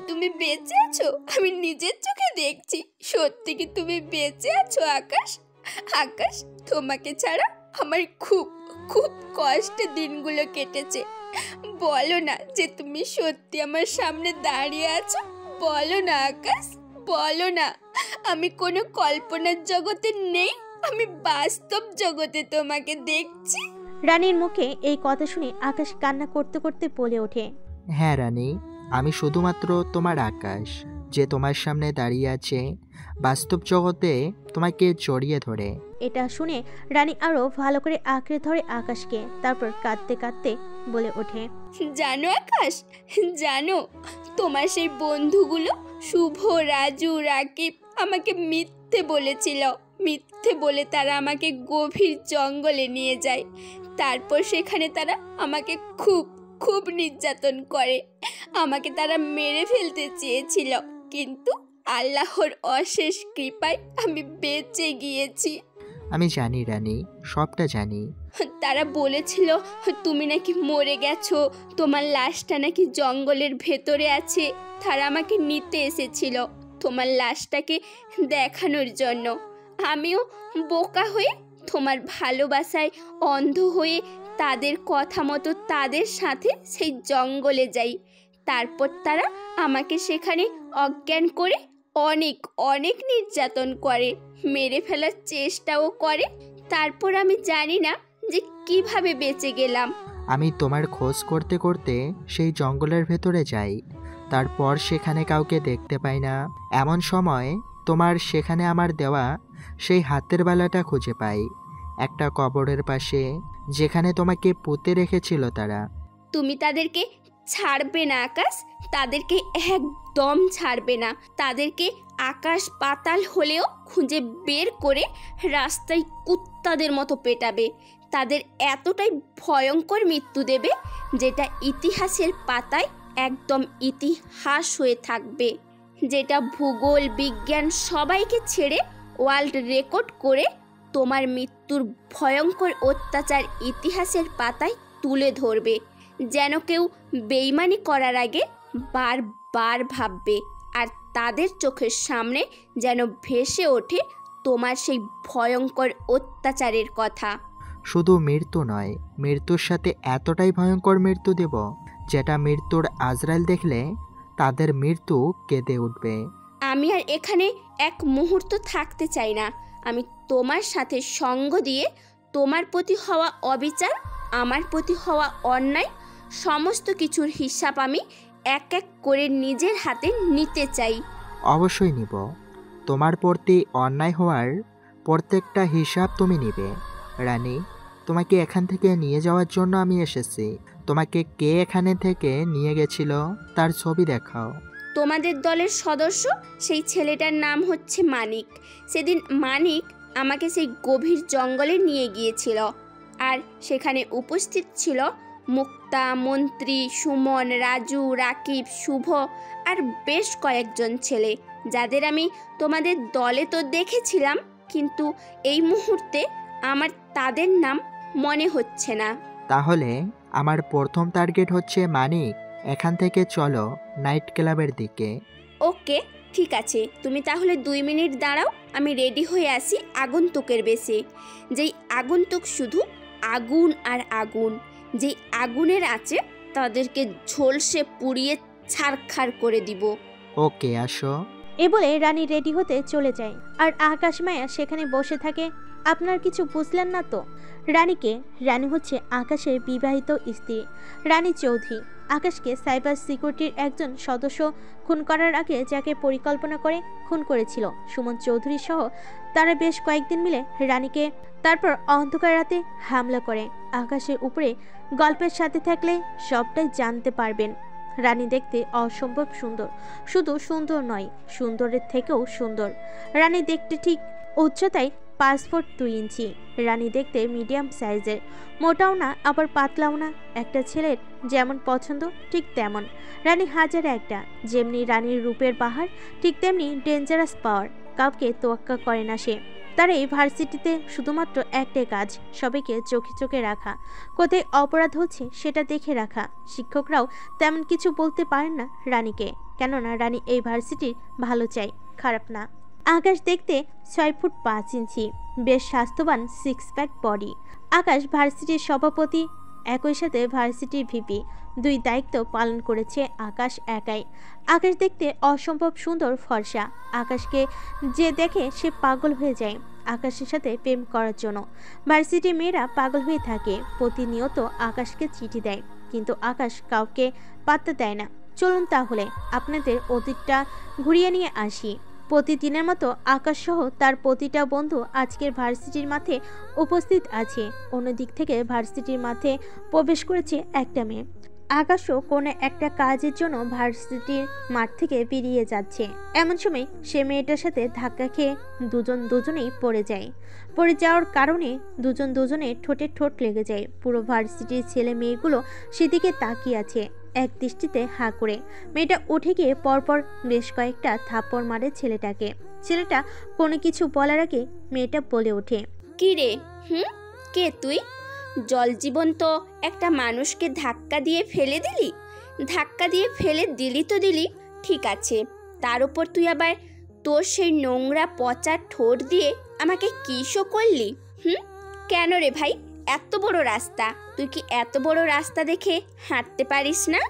তুমি বেঁচে আছো? আমি নিজের চোখে দেখছি। সত্যি কি তুমি বেঁচে আছো আকাশ? আকাশ, তোমাকে ছাড়া আমার খুব খুব কষ্টে দিনগুলো কেটেছে। বলো না যে তুমি সত্যি আমার সামনে দাঁড়িয়ে আছো। বলো না আকাশ, বলো না আমি কোনো কল্পনার জগতে নেই, আমি বাস্তব জগতে তোমাকে দেখছি। রানীর মুখে এই কথা শুনে আকাশ কান্না করতে করতে বলে ওঠে, হ্যাঁ রানী, আমি শুধুমাত্র তোমার আকাশ, যে তোমার সামনে দাঁড়িয়ে আছে বাস্তব জগতে তোমাকে জড়িয়ে ধরে। এটা শুনে রানী আরো ভালো করে আঁকড়ে ধরে আকাশকে। তারপর কাঁদতে কাঁদতে বলে ওঠে, জানো আকাশ, জানো তোমার সেই বন্ধুগুলো শুভ, রাজু, রাকিব আমাকে মিথ্যে বলেছিল। মিথ্যে বলে তারা আমাকে গভীর জঙ্গলে নিয়ে যায়। তারপর সেখানে তারা আমাকে খুব খুব নির্যাতন করে। আমাকে তারা মেরে ফেলতে চেয়েছিল, কিন্তু আল্লাহর অশেষ কৃপায় আমি বেঁচে গিয়েছি। আমি জানি রানী, সবটা জানি। তারা বলেছিল তুমি নাকি মরে গেছো, তোমার লাশটা নাকি জঙ্গলের ভেতরে আছে। তারা আমাকে নিতে এসেছিল তোমার লাশটাকে দেখানোর জন্য। আমিও বোকা হয়ে তোমার ভালোবাসায় অন্ধ হয়ে তাদের কথা মতো তাদের সাথে সেই জঙ্গলে যাই। তারপর তারা আমাকে সেখানে অজ্ঞান করে অনেক অনেক নির্যাতন করে, মেরে ফেলার চেষ্টাও করে। তারপর আমি জানি না যে কিভাবে বেঁচে গেলাম। আমি তোমার খোঁজ করতে করতে সেই জঙ্গলের ভেতরে যাই। তারপর সেখানে কাউকে দেখতে পাই না। এমন সময় তোমার সেখানে আমার দেওয়া সেই হাতের বালাটা খুঁজে পাই একটা কবরের পাশে, যেখানে তোমাকে পুঁতে রেখেছিল তারা। তুমি তাদেরকে ছাড়বে না আকাশ, তাদেরকে একদম ছাড়বে না। তাদেরকে আকাশ পাতাল হলেও খুঁজে বের করে রাস্তায় কুত্তাদের মতো পেটাবে। তাদের এতটাই ভয়ঙ্কর মৃত্যু দেবে যেটা ইতিহাসের পাতায় একদম ইতিহাস হয়ে থাকবে, যেটা ভূগোল, বিজ্ঞান সবাইকে ছেড়ে ওয়ার্ল্ড রেকর্ড করে তোমার মৃত্যুর ভয়ঙ্কর অত্যাচার ইতিহাসের পাতায় তুলে ধরবে। যেন কেউ বেইমানি করার আগে বারবার ভাববে, আর তাদের চোখের সামনে যেন ভেসে ওঠে তোমার সেই ভয়ঙ্কর অত্যাচারের কথা। শুধু মৃত্যু নয়, মৃত্যুর সাথে এতটাই ভয়ঙ্কর মৃত্যু দেব যেটা মৃত্যুর আজরাইল দেখলে তাদের মৃত্যু কেঁদে উঠবে। আমি আর এখানে এক মুহূর্ত থাকতে চাই না। আমি তোমার সাথে সঙ্গ দিয়ে তোমার প্রতি হওয়া অবিচার, আমার প্রতি হওয়া অন্যায়, সমস্ত কিছুর হিসাব আমি এক এক করে নিজের হাতে নিতে চাই। অবশ্যই নিব। তোমার প্রতি অন্যায় হওয়ার প্রত্যেকটা হিসাব তুমি নিবে। রানী, তোমাকে এখান থেকে নিয়ে যাওয়ার জন্য আমি এসেছি। তোমাকে কে এখানে থেকে নিয়ে গেছিল তার ছবি দেখাও। তোমাদের দলের সদস্য সেই ছেলেটার নাম হচ্ছে মানিক। সেদিন মানিক আমাকে সেই গভীর জঙ্গলে নিয়ে গিয়েছিল, আর সেখানে উপস্থিত ছিল মুক্তা, মন্ত্রী, সুমন, রাজু, রাকিব, শুভ আর বেশ কয়েকজন ছেলে, যাদের আমি তোমাদের দলে তো দেখেছিলাম, কিন্তু এই মুহূর্তে আমার তাদের নাম মনে হচ্ছে না। তাহলে আমার প্রথম টার্গেট হচ্ছে মানিক। এখান থেকে চলো নাইট ক্লাবের দিকে। ওকে, ঠিক আছে, তুমি তাহলে 2 মিনিট দাঁড়াও, আমি রেডি হয়ে আসি আগন্তুকের বেশে। যেই আগন্তুক শুধু আগুন আর আগুন, যেই আগুনের আছে তাদেরকে ঝলসে পুড়িয়ে ছারখার করে দিব। ওকে, আসো। এ বলে রানী রেডি হতে চলে যায়, আর আকাশ মায়া সেখানে বসে থাকে। আপনার কিছু বুঝলেন না তো? রানী হচ্ছে আকাশের বিবাহিত স্ত্রী, রানী চৌধুরী। আকাশকে সাইবার সিকিউরিটির একজন সদস্য খুন করার আগে যাকে পরিকল্পনা করে খুন করেছিল সুমন চৌধুরী সহ, তারা বেশ কয়েকদিন মিলে রানীকে তারপর অন্ধকার রাতে হামলা করে। আকাশের উপরে গল্পের সাথে থাকলে সবটাই জানতে পারবেন। রানী দেখতে অসম্ভব সুন্দর, শুধু সুন্দর নয়, সুন্দরের থেকেও সুন্দর। রানী দেখতে ঠিক উচ্চতায় 5 ফুট 2 ইঞ্চি। রানী দেখতে মিডিয়াম সাইজের, মোটাও না আবার পাতলাও না। একটা ছেলের যেমন পছন্দ ঠিক তেমন। রানী হাজারে একটা। যেমনি রানীর রূপের পাহাড়, ঠিক তেমনি ডেঞ্জারাস পাওয়ার। কাউকে তোয়াক্কা করে না সে। তার এই ভার্সিটিতে শুধুমাত্র একটাই কাজ, সবাইকে চোখে চোখে রাখা, কোথায় অপরাধ হচ্ছে সেটা দেখে রাখা। শিক্ষকরাও তেমন কিছু বলতে পারেন না রানীকে, কেননা রানী এই ভার্সিটির ভালো চাই, খারাপ না। আকাশ দেখতে 6 ফুট 5 ইঞ্চি, বেশ স্বাস্থ্যবান, 6 প্যাক বডি। আকাশ ভার্সিটির সভাপতি, একই সাথে ভার্সিটির ভিপি। 2 দায়িত্ব পালন করেছে আকাশ একাই। আকাশ দেখতে অসম্ভব সুন্দর, ফর্সা। আকাশকে যে দেখে সে পাগল হয়ে যায় আকাশের সাথে প্রেম করার জন্য। ভার্সিটির মেয়েরা পাগল হয়ে থাকে, প্রতিনিয়ত আকাশকে চিঠি দেয়, কিন্তু আকাশ কাউকে পাত্তা দেয় না। চলুন তাহলে আপনাদের অতীতটা ঘুরিয়ে নিয়ে আসি। প্রতিদিনের মতো আকাশ সহ তার প্রতিটা বন্ধু আজকের ভার্সিটির মাঠে উপস্থিত আছে। অন্যদিক থেকে ভার্সিটির মাঠে প্রবেশ করেছে একটা মেয়ে। আকাশও কোনো একটা কাজের জন্য ভার্সিটির মাঠ থেকে বেরিয়ে যাচ্ছে। এমন সময় সে মেয়েটার সাথে ধাক্কা খেয়ে দুজনেই পড়ে যায়। পড়ে যাওয়ার কারণে দুজনে ঠোঁটে ঠোঁট লেগে যায়। পুরো ভার্সিটির ছেলে মেয়েগুলো সেদিকে তাকিয়ে আছে এক দৃষ্টিতে হাঁ করে। মেয়েটা উঠে গিয়ে পরপর বেশ কয়েকটা থাপ্পড় মারে ছেলেটাকে। ছেলেটা কোনো কিছু বলার আগে মেয়েটা বলে ওঠে, কি রে, কে তুই? জল জীবন্ত একটা মানুষকে ধাক্কা দিয়ে ফেলে দিলি? ধাক্কা দিয়ে ফেলে দিলি তো দিলি, ঠিক আছে, তার উপর তুই আবার তোর সেই নোংরা পচা ঠোঁট দিয়ে আমাকে কিসও করলি? কেন রে ভাই, এত বড় রাস্তা, তুই কি এত বড় রাস্তা দেখে হাঁটতে পারিস না?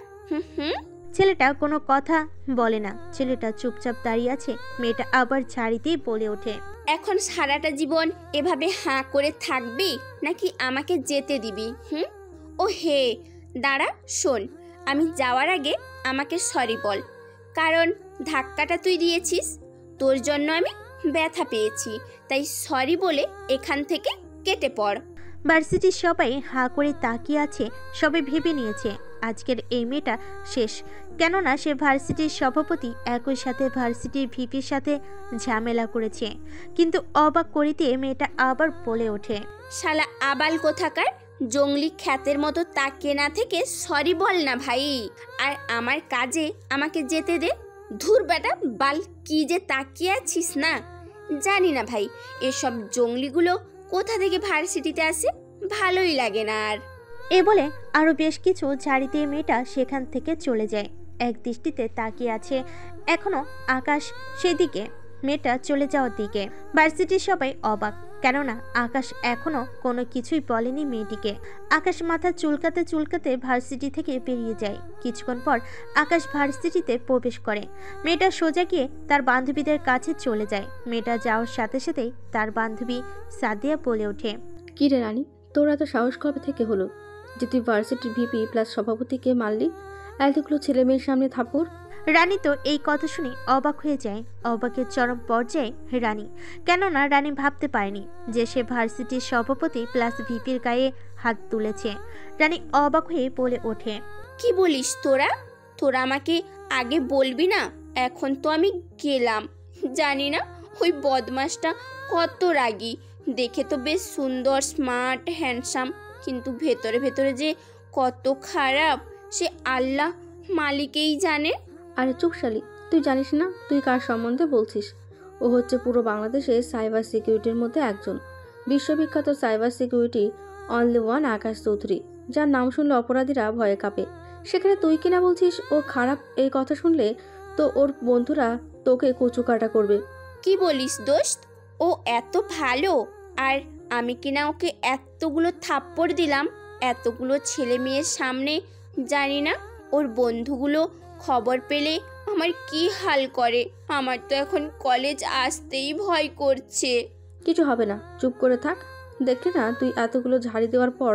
ছেলেটা কোনো কথা বলে না। ছেলেটা চুপচাপ দাঁড়িয়ে আছে। মেয়েটা আবার ঝাড়িতেই বলে ওঠে, এখন সারাটা জীবন এভাবে হাঁ করে থাকবি নাকি আমাকে যেতে দিবি? ও হে, দাঁড়া, শোন, আমি যাওয়ার আগে আমাকে সরি বল, কারণ ধাক্কাটা তুই দিয়েছিস, তোর জন্য আমি ব্যথা পেয়েছি, তাই সরি বলে এখান থেকে কেটে পড়। ভার্সিটির সবাই হাঁ করে তাকিয়ে আছে। সবাই ভেবে নিয়েছে আজকের এই মেয়েটা শেষ, কেননা সে ভার্সিটির সভাপতি, একই সাথে ভার্সিটির ভিপির সাথে ঝামেলা করেছে। কিন্তু অবাক করিতে মেয়েটা আবার বলে ওঠে, শালা আবাল কোথাকার, জঙ্গলি খ্যাতের মতো তাকিয়ে না থেকে সরি বল না ভাই, আর আমার কাজে আমাকে যেতে দে। ধুর বেটা বাল, কি যে তাকিয়ে আছিস না? জানি না ভাই, এসব জঙ্গলিগুলো কোথা থেকে ভার্সিটিতে আসে, ভালোই লাগে না আর। এ বলে আরো বেশ কিছু ঝাড়িতে মেয়েটা সেখান থেকে চলে যায়। এক দৃষ্টিতে তাকিয়ে আছে এখনো আকাশ সেদিকে, মেয়েটা চলে যাওয়ার দিকে। ভার্সিটির সবাই অবাক, কেননা আকাশ এখনো কোনো কিছুই বলেনি মেয়েটিকে। আকাশ মাথা চুলকাতে চুলকাতে ভার্সিটি থেকে বেরিয়ে যায়। কিছুক্ষণ পর আকাশ ভার্সিটিতে প্রবেশ করে। মেয়েটা সোজা গিয়ে তার বান্ধবীদের কাছে চলে যায়। মেয়েটা যাওয়ার সাথে সাথেই তার বান্ধবী সাদিয়া বলে ওঠে, কি রে রানী, তোর এত সাহস কবে থেকে হলো যে তুই ভার্সিটির ভিপি প্লাস সভাপতিকে মারলি? এতগুলো ছেলে মেয়ের সামনে থাপ্পড়। রানী তো এই কথা শুনে অবাক হয়ে যায়। অবাকের চরম পর্যায়ে রানী, কেননা রানী ভাবতে পারেনি যে সে ভার্সিটির সভাপতি প্লাস ভিপির গায়ে হাত তুলেছে। রানী অবাক হয়ে বলে ওঠে, কি বলিস তোরা? তোরা আমাকে আগে বলবি না? এখন তো আমি গেলাম। জানি না ওই বদমাসটা কত রাগী। দেখে তো বেশ সুন্দর, স্মার্ট, হ্যান্ডসাম, কিন্তু ভেতরে ভেতরে যে কত খারাপ সে আল্লাহ মালিকেই জানে। আরে চুপ শালি, তুই জানিস না তুই কার সম্বন্ধে বলছিস? ও হচ্ছে পুরো বাংলাদেশে সাইবার সিকিউরিটির মধ্যে একজন বিশ্ববিখ্যাত cyber security only one Akash Chowdhury, যার নাম শুনলে অপরাধীরা ভয়ে কাঁপে। সেখানে তুই কিনা বলছিস ও খারাপ? এই কথা শুনলে তো ওর বন্ধুরা তোকে কচু কাটা করবে। কি বলিস দোস্ত? ও এত ভালো, আর আমি কিনা ওকে এতগুলো থাপ্পড় দিলাম এতগুলো ছেলে মেয়ের সামনে। জানি না ওর বন্ধুগুলো খবর পেলে আমার কি হাল করে। আমার তো এখন কলেজ আসতেই ভয় করছে। কিছু হবে না, চুপ করে থাক। দেখলি না তুই এতগুলো ঝাড়ি দেওয়ার পর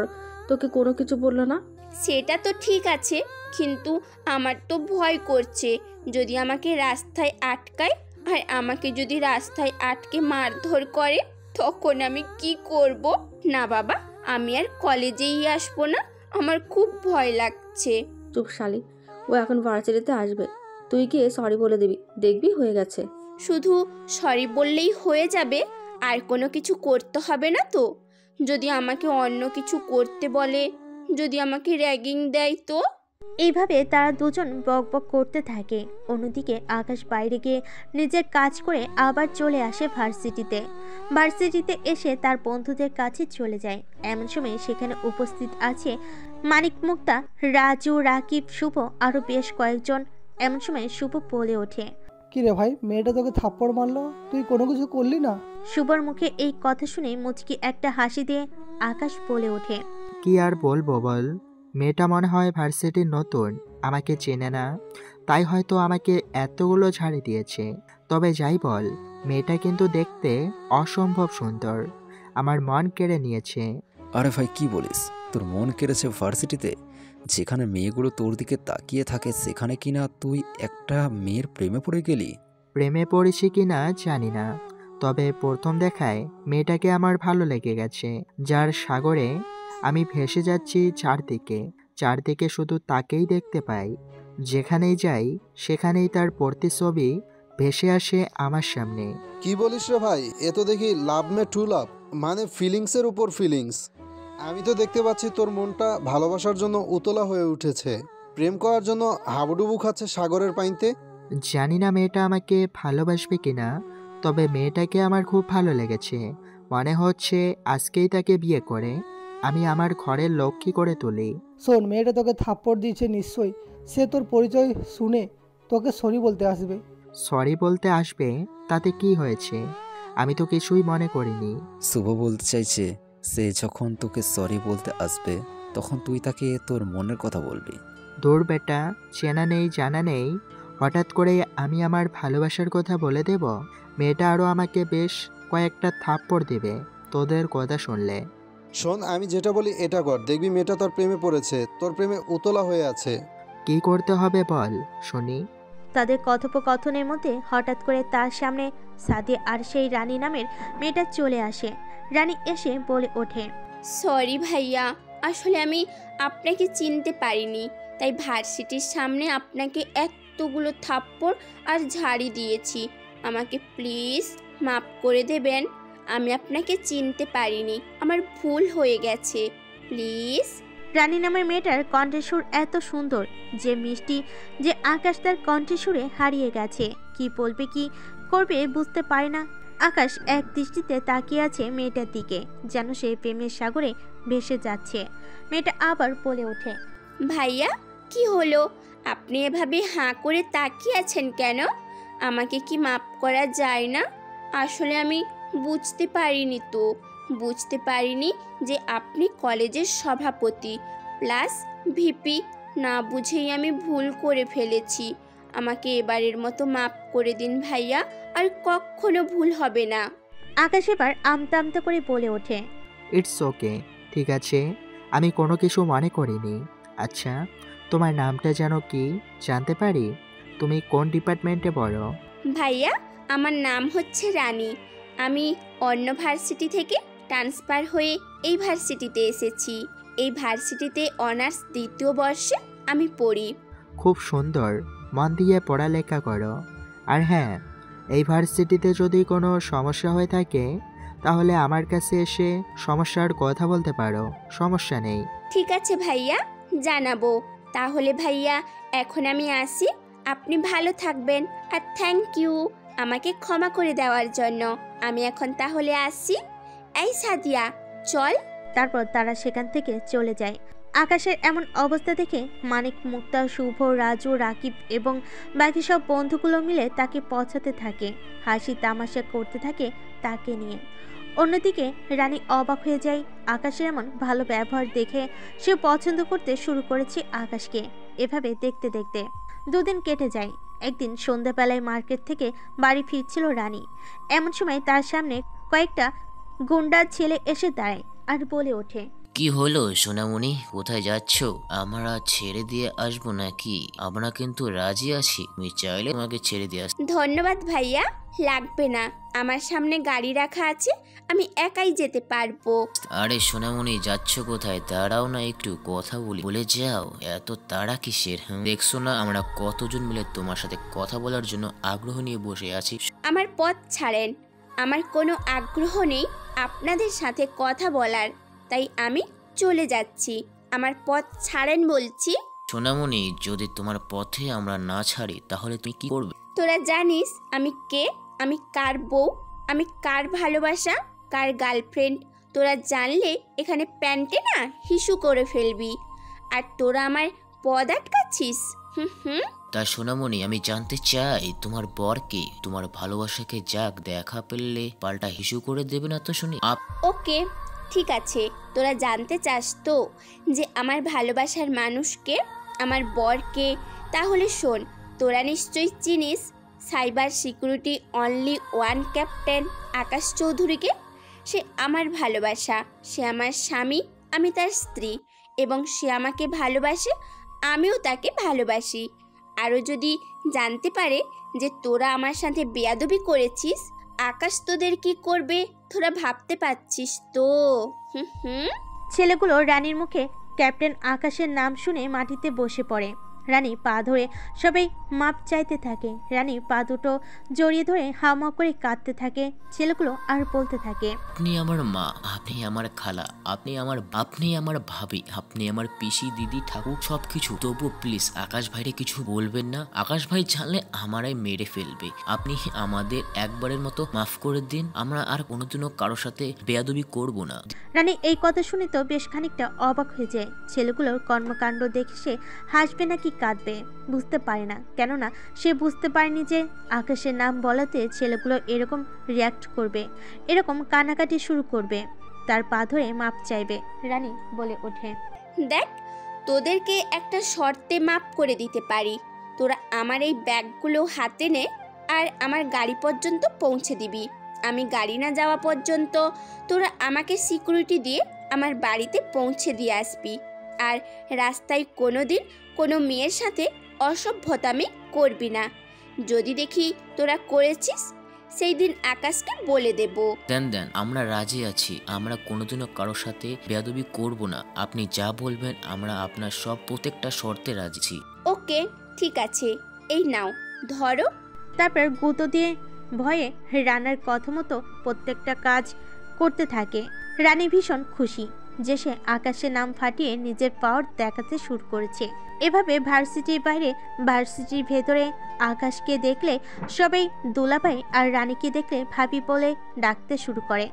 তোকে কোনো কিছু বললো না? সেটা তো ঠিক আছে, কিন্তু আমার তো ভয় করছে যদি আমাকে রাস্তায় আটকায়, আর আমাকে যদি রাস্তায় আটকে মারধর করে তখন আমি কি করব? না বাবা, আমি আর কলেজেই আসবো না, আমার খুব ভয় লাগছে। চুপ শালি, ও এখন ভার্সিটিতে আসবে, তুই গিয়ে সরি বলে দিবি, দেখবি হয়ে গেছে। শুধু সরি বললেই হয়ে যাবে? আর কোনো কিছু করতে হবে না তো? যদি আমাকে অন্য কিছু করতে বলে, যদি আমাকে র্যাগিং দেয় তো? এইভাবে তারা দুজন বকবক করতে থাকে। অন্যদিকে আকাশ বাইরে গিয়ে নিজের কাজ করে আবার চলে আসে ভার্সিটিতে এসে তার বন্ধুদের কাছে চলে যায়। এমন সময় সেখানে উপস্থিত আছে মানিক, মুক্তা, রাজু, রাকিব, শুভ, আরও বেশ কয়েকজন। এমন সময় শুভ বলে ওঠে, কি রে ভাই, মেয়েটা তোকে থাপ্পড় মারলো, তুই কোনো কিছু করলি না? শুভর মুখে এই কথা শুনে মুচকি একটা হাসি দিয়ে আকাশ বলে ওঠে, কি আর বলবো বল, মেয়েটা মনে হয় ভার্সিটির নতুন, আমাকে চেনে না, তাই হয়তো আমাকে এতগুলো ঝাড়ি দিয়েছে। তবে যাই বল, মেয়েটা কিন্তু দেখতে অসম্ভব সুন্দর, আমার মন কেড়ে নিয়েছে। আরে ভাই কি বলিস, তোর মন কেড়েছে ভার্সিটিতে? যেখানে মেয়েগুলো তোর দিকে তাকিয়ে থাকে সেখানে কিনা তুই একটা মেয়ের প্রেমে পড়ে গেলি? প্রেমে পড়েছি কিনা জানি না, তবে প্রথম দেখায় মেয়েটাকে আমার ভালো লেগে গেছে, যার সাগরে আমি ভেসে যাচ্ছি। চারদিকে শুধু তাকেই দেখতে পাই, যেখানেই যাই সেখানেই তার প্রতিচ্ছবি ভেসে আসে আমার সামনে। কি বলিস রে ভাই, এ তো দেখি লাভ মে টু লাভ, মানে ফিলিংসের উপর ফিলিংস। আমি তো দেখতে পাচ্ছি তোর মনটা ভালোবাসার জন্য উতলা হয়ে উঠেছে, প্রেম করার জন্য হাবুডুবু খাচ্ছে সাগরের পানিতে। জানি না মেয়েটা আমাকে ভালোবাসবে কিনা, তবে মেয়েটাকে আমার খুব ভালো লেগেছে। মনে হচ্ছে আজকেই তাকে বিয়ে করে আমি আমার ঘরের লক্ষ্মী করে তুলি। শোন, মেয়েটা তোকে থাপ্পড় দিয়েছে নিশ্চয়ই, সে তোর পরিচয় শুনে তোকে সরি বলতে আসবে। সরি বলতে আসবে তাতে কি হয়েছে? আমি তো কিছুই মনে করিনি। শুভ বলতে চাইছে সে যখন তোকে সরি বলতে আসবে তখন তুই তাকে তোর মনের কথা বলবি। দূর বেটা, চেনা নেই জানা নেই, হঠাৎ করে আমি আমার ভালোবাসার কথা বলে দেব? মেয়েটা আরও আমাকে বেশ কয়েকটা থাপ্পড় দেবে তোদের কথা শুনলে। শোন, আমি যেটা বলি এটা কর, দেখবি মেয়েটা তোর প্রেমে পড়েছে, তোর প্রেমে উতলা হয়ে আছে। কি করতে হবে বল শুনি। তাদের কথোপকথনের মধ্যে হঠাৎ করে তার সামনে সাদিয়া আর সেই রানী নামের মেয়েটা চলে আসে। রানী এসে বলে ওঠে, সরি ভাইয়া, আসলে আমি আপনাকে চিনতে পারিনি, তাই ভার্সিটির সামনে আপনাকে এতগুলো থাপ্পড় আর ঝাড়ি দিয়েছি। আমাকে প্লিজ মাফ করে দেবেন, আমি আপনাকে চিনতে পারিনি, আমার ভুল হয়ে গেছে, প্লিজ। রানী নামের মেয়েটার কণ্ঠস্বর এত সুন্দর যে মিষ্টি যে আকাশ তার কণ্ঠস্বরে হারিয়ে গেছে। কি বলবে কি করবে বুঝতে পারে না। আকাশ এক দৃষ্টিতে তাকিয়ে আছে মেয়েটার দিকে, যেন সে প্রেমের সাগরে ভেসে যাচ্ছে। মেয়েটা আবার বলে ওঠে, ভাইয়া কি হলো, আপনি এভাবে হাঁ করে তাকিয়ে আছেন কেন? আমাকে কি মাফ করা যায় না? আসলে আমি বুঝতে পারিনি যে আপনি কলেজের সভাপতি প্লাস ভিপি, না বুঝেই আমি ভুল করে ফেলেছি। আমাকে এবারের মতো মাফ করে দিন ভাইয়া, আর কখনো ভুল হবে না। আকাশ এবার আমতা আমতা করে বলে ওঠে, ইটস ওকে, ঠিক আছে, আমি কোনো কিছু মনে করিনি। আচ্ছা, তোমার নামটা যেন কি জানতে পারি? তুমি কোন ডিপার্টমেন্টে পড়ো? ভাইয়া আমার নাম হচ্ছে রানী, আমি অন্য ভার্সিটি থেকে ট্রান্সফার হয়ে এই ভার্সিটিতে এসেছি। এই ভার্সিটিতে অনার্স দ্বিতীয় বর্ষে আমি পড়ি। খুব সুন্দর, মন দিয়ে পড়ালেখা করো। আর হ্যাঁ, এই ভার্সিটিতে যদি কোনো সমস্যা হয়ে থাকে তাহলে আমার কাছে এসে সমস্যার কথা বলতে পারো, সমস্যা নেই। ঠিক আছে ভাইয়া, জানাবো। তাহলে ভাইয়া এখন আমি আসি। আপনি ভালো থাকবেন, আর থ্যাংক ইউ আমাকে ক্ষমা করে দেওয়ার জন্য। আমি এখন তাহলে আসি। এই সাদিয়া, চল। তারপর তারা সেখান থেকে চলে যায়। আকাশের এমন অবস্থা দেখে মানিক, মুক্তা, শুভ, রাজু, রাকিব এবং বাকি সব বন্ধুগুলো মিলে তাকে পছাতে থাকে, হাসি তামাশা করতে থাকে তাকে নিয়ে। অন্যদিকে রানী অবাক হয়ে যায় আকাশের এমন ভালো ব্যবহার দেখে। সে পছন্দ করতে শুরু করেছে আকাশকে। এভাবে দেখতে দেখতে দুদিন কেটে যায়। একদিন সন্ধ্যাবেলায় মার্কেট থেকে বাড়ি ফিরছিল রানী। এমন সময় তার সামনে কয়েকটা গুন্ডার ছেলে এসে দাঁড়ায় আর বলে ওঠে, কি হলো সোনামণি, কোথায় যাচ্ছ? আমরা ছেড়ে দিয়ে আসবো নাকি? আমরা কিন্তু রাজি আছি, তুমি চাইলে তোমাকে ছেড়ে দিয়ে আসতে। ধন্যবাদ ভাইয়া, লাগবে না। আমার সামনে গাড়ি রাখা আছে, আমি একাই যেতে পারবো। আরে সোনামণি, যাচ্ছ কোথায়? দাঁড়াও না, একটু কথা বলি। বলে যাও, এত তাড়া কিসের? দেখছো না আমরা কতজন মিলে তোমার সাথে কথা বলার জন্য আগ্রহ নিয়ে বসে আছি। আমার পথ ছাড়েন, আমার কোনো আগ্রহ নেই আপনাদের সাথে কথা বলার, তাই আমি চলে যাচ্ছি। আমার পথ ছাড়েন বলছি। সোনামণি, যদি তোমার পথে আমরা না ছাড়ি তাহলে তুমি কি করবে? তোরা জানিস আমি কে, আমি কার বউ, আমি কার ভালোবাসা, কার গার্লফ্রেন্ড। তোরা জানলে এখানে প্যান্টে না হিসু করে ফেলবি। আর তোরা আমার পদ আটকাচ্ছিস। তা সোনামণি, আমি জানতে চাই তোমার বর কে? তোমার ভালোবাসাকে যাক দেখা পেলে পাল্টা হিসু করে দেবে না তো শুনি। ওকে, ঠিক আছে। তোরা জানতে চাস তো যে আমার ভালোবাসার মানুষকে, আমার বরকে? তাহলে শোন, তোরা নিশ্চয়ই চিনিস cyber security only one captain Akash চৌধুরীকে। সে আমার ভালোবাসা, সে আমার স্বামী, আমি তার স্ত্রী, এবং সে আমাকে ভালোবাসে, আমিও তাকে ভালোবাসি। আরও যদি জানতে পারে যে তোরা আমার সাথে বেয়াদবি করেছিস, আকাশ তোদের কি করবে তোরা ভাবতে পারছিস তো? ছেলেগুলো রানীর মুখে ক্যাপ্টেন আকাশের নাম শুনে মাটিতে বসে পড়ে। রানী পা ধরে সবাই মাপ চাইতে থাকে। রানী পা দুটো জড়িয়ে ধরে হাওয়া করে কাঁদতে থাকে। ছেলেগুলো আর বলতে থাকে, আপনি আমার মা, আপনি আমার খালা, আপনি আমার ভাবি, আপনি আমার পিসি, দিদি, ঠাকুর, সবকিছু। তবু প্লিজ আকাশ ভাইরে কিছু বলবেন না। আকাশ ভাই জানলে আমারাই মেরে ফেলবে। আপনি আমাদের একবারের মতো মাফ করে দিন। আমরা আর কোনোদিনও কারোর সাথে বেয়াদবি করব না। রানী এই কথা শুনে তো বেশ খানিকটা অবাক হয়ে যায়। ছেলেগুলোর কর্মকাণ্ড দেখে সে হাসবে নাকি কাঁদবে বুঝতে পারে না, কেননা সে বুঝতে পারেনি যে আকাশের নাম বলাতে ছেলেগুলো এরকম রিয়াক্ট করবে, এরকম কানাকাটি শুরু করবে, তার পা ধরে মাপ চাইবে। রানী বলে ওঠে, দেখ, তোদেরকে একটা শর্তে মাপ করে দিতে পারি। তোরা আমার এই ব্যাগগুলো হাতে নে আর আমার গাড়ি পর্যন্ত পৌঁছে দিবি। আমি গাড়ি না যাওয়া পর্যন্ত তোরা আমাকে সিকিউরিটি দিয়ে আমার বাড়িতে পৌঁছে দিয়ে আসবি। আর রাস্তায় কোনোদিন কোনো মেয়ের সাথে অসভ্যতামি করবি না। যদি দেখি তোরা করেছিস, সেই দিন আকাশকে বলে দেব। দেন, আমরা রাজি আছি। আমরা কোনোদিনও কারোর সাথে বেয়াদবি করব না। আপনি যা বলবেন আমরা আপনার সব প্রত্যেকটা শর্তে রাজি। ওকে, ঠিক আছে, এই নাও ধরো। তারপর গুঁতো দিয়ে ভয়ে রানার কথা মতো প্রত্যেকটা কাজ করতে থাকে। রানী ভীষণ খুশি যে সে আকাশের নাম ফাটিয়ে নিজের পাওয়ার দেখাতে শুরু করেছে। এভাবে ভার্সিটির বাইরে, ভার্সিটির ভেতরে আকাশকে দেখলে সবাই দুলাভাই আর রানীকে দেখলে ভাবি বলে ডাকতে শুরু করে।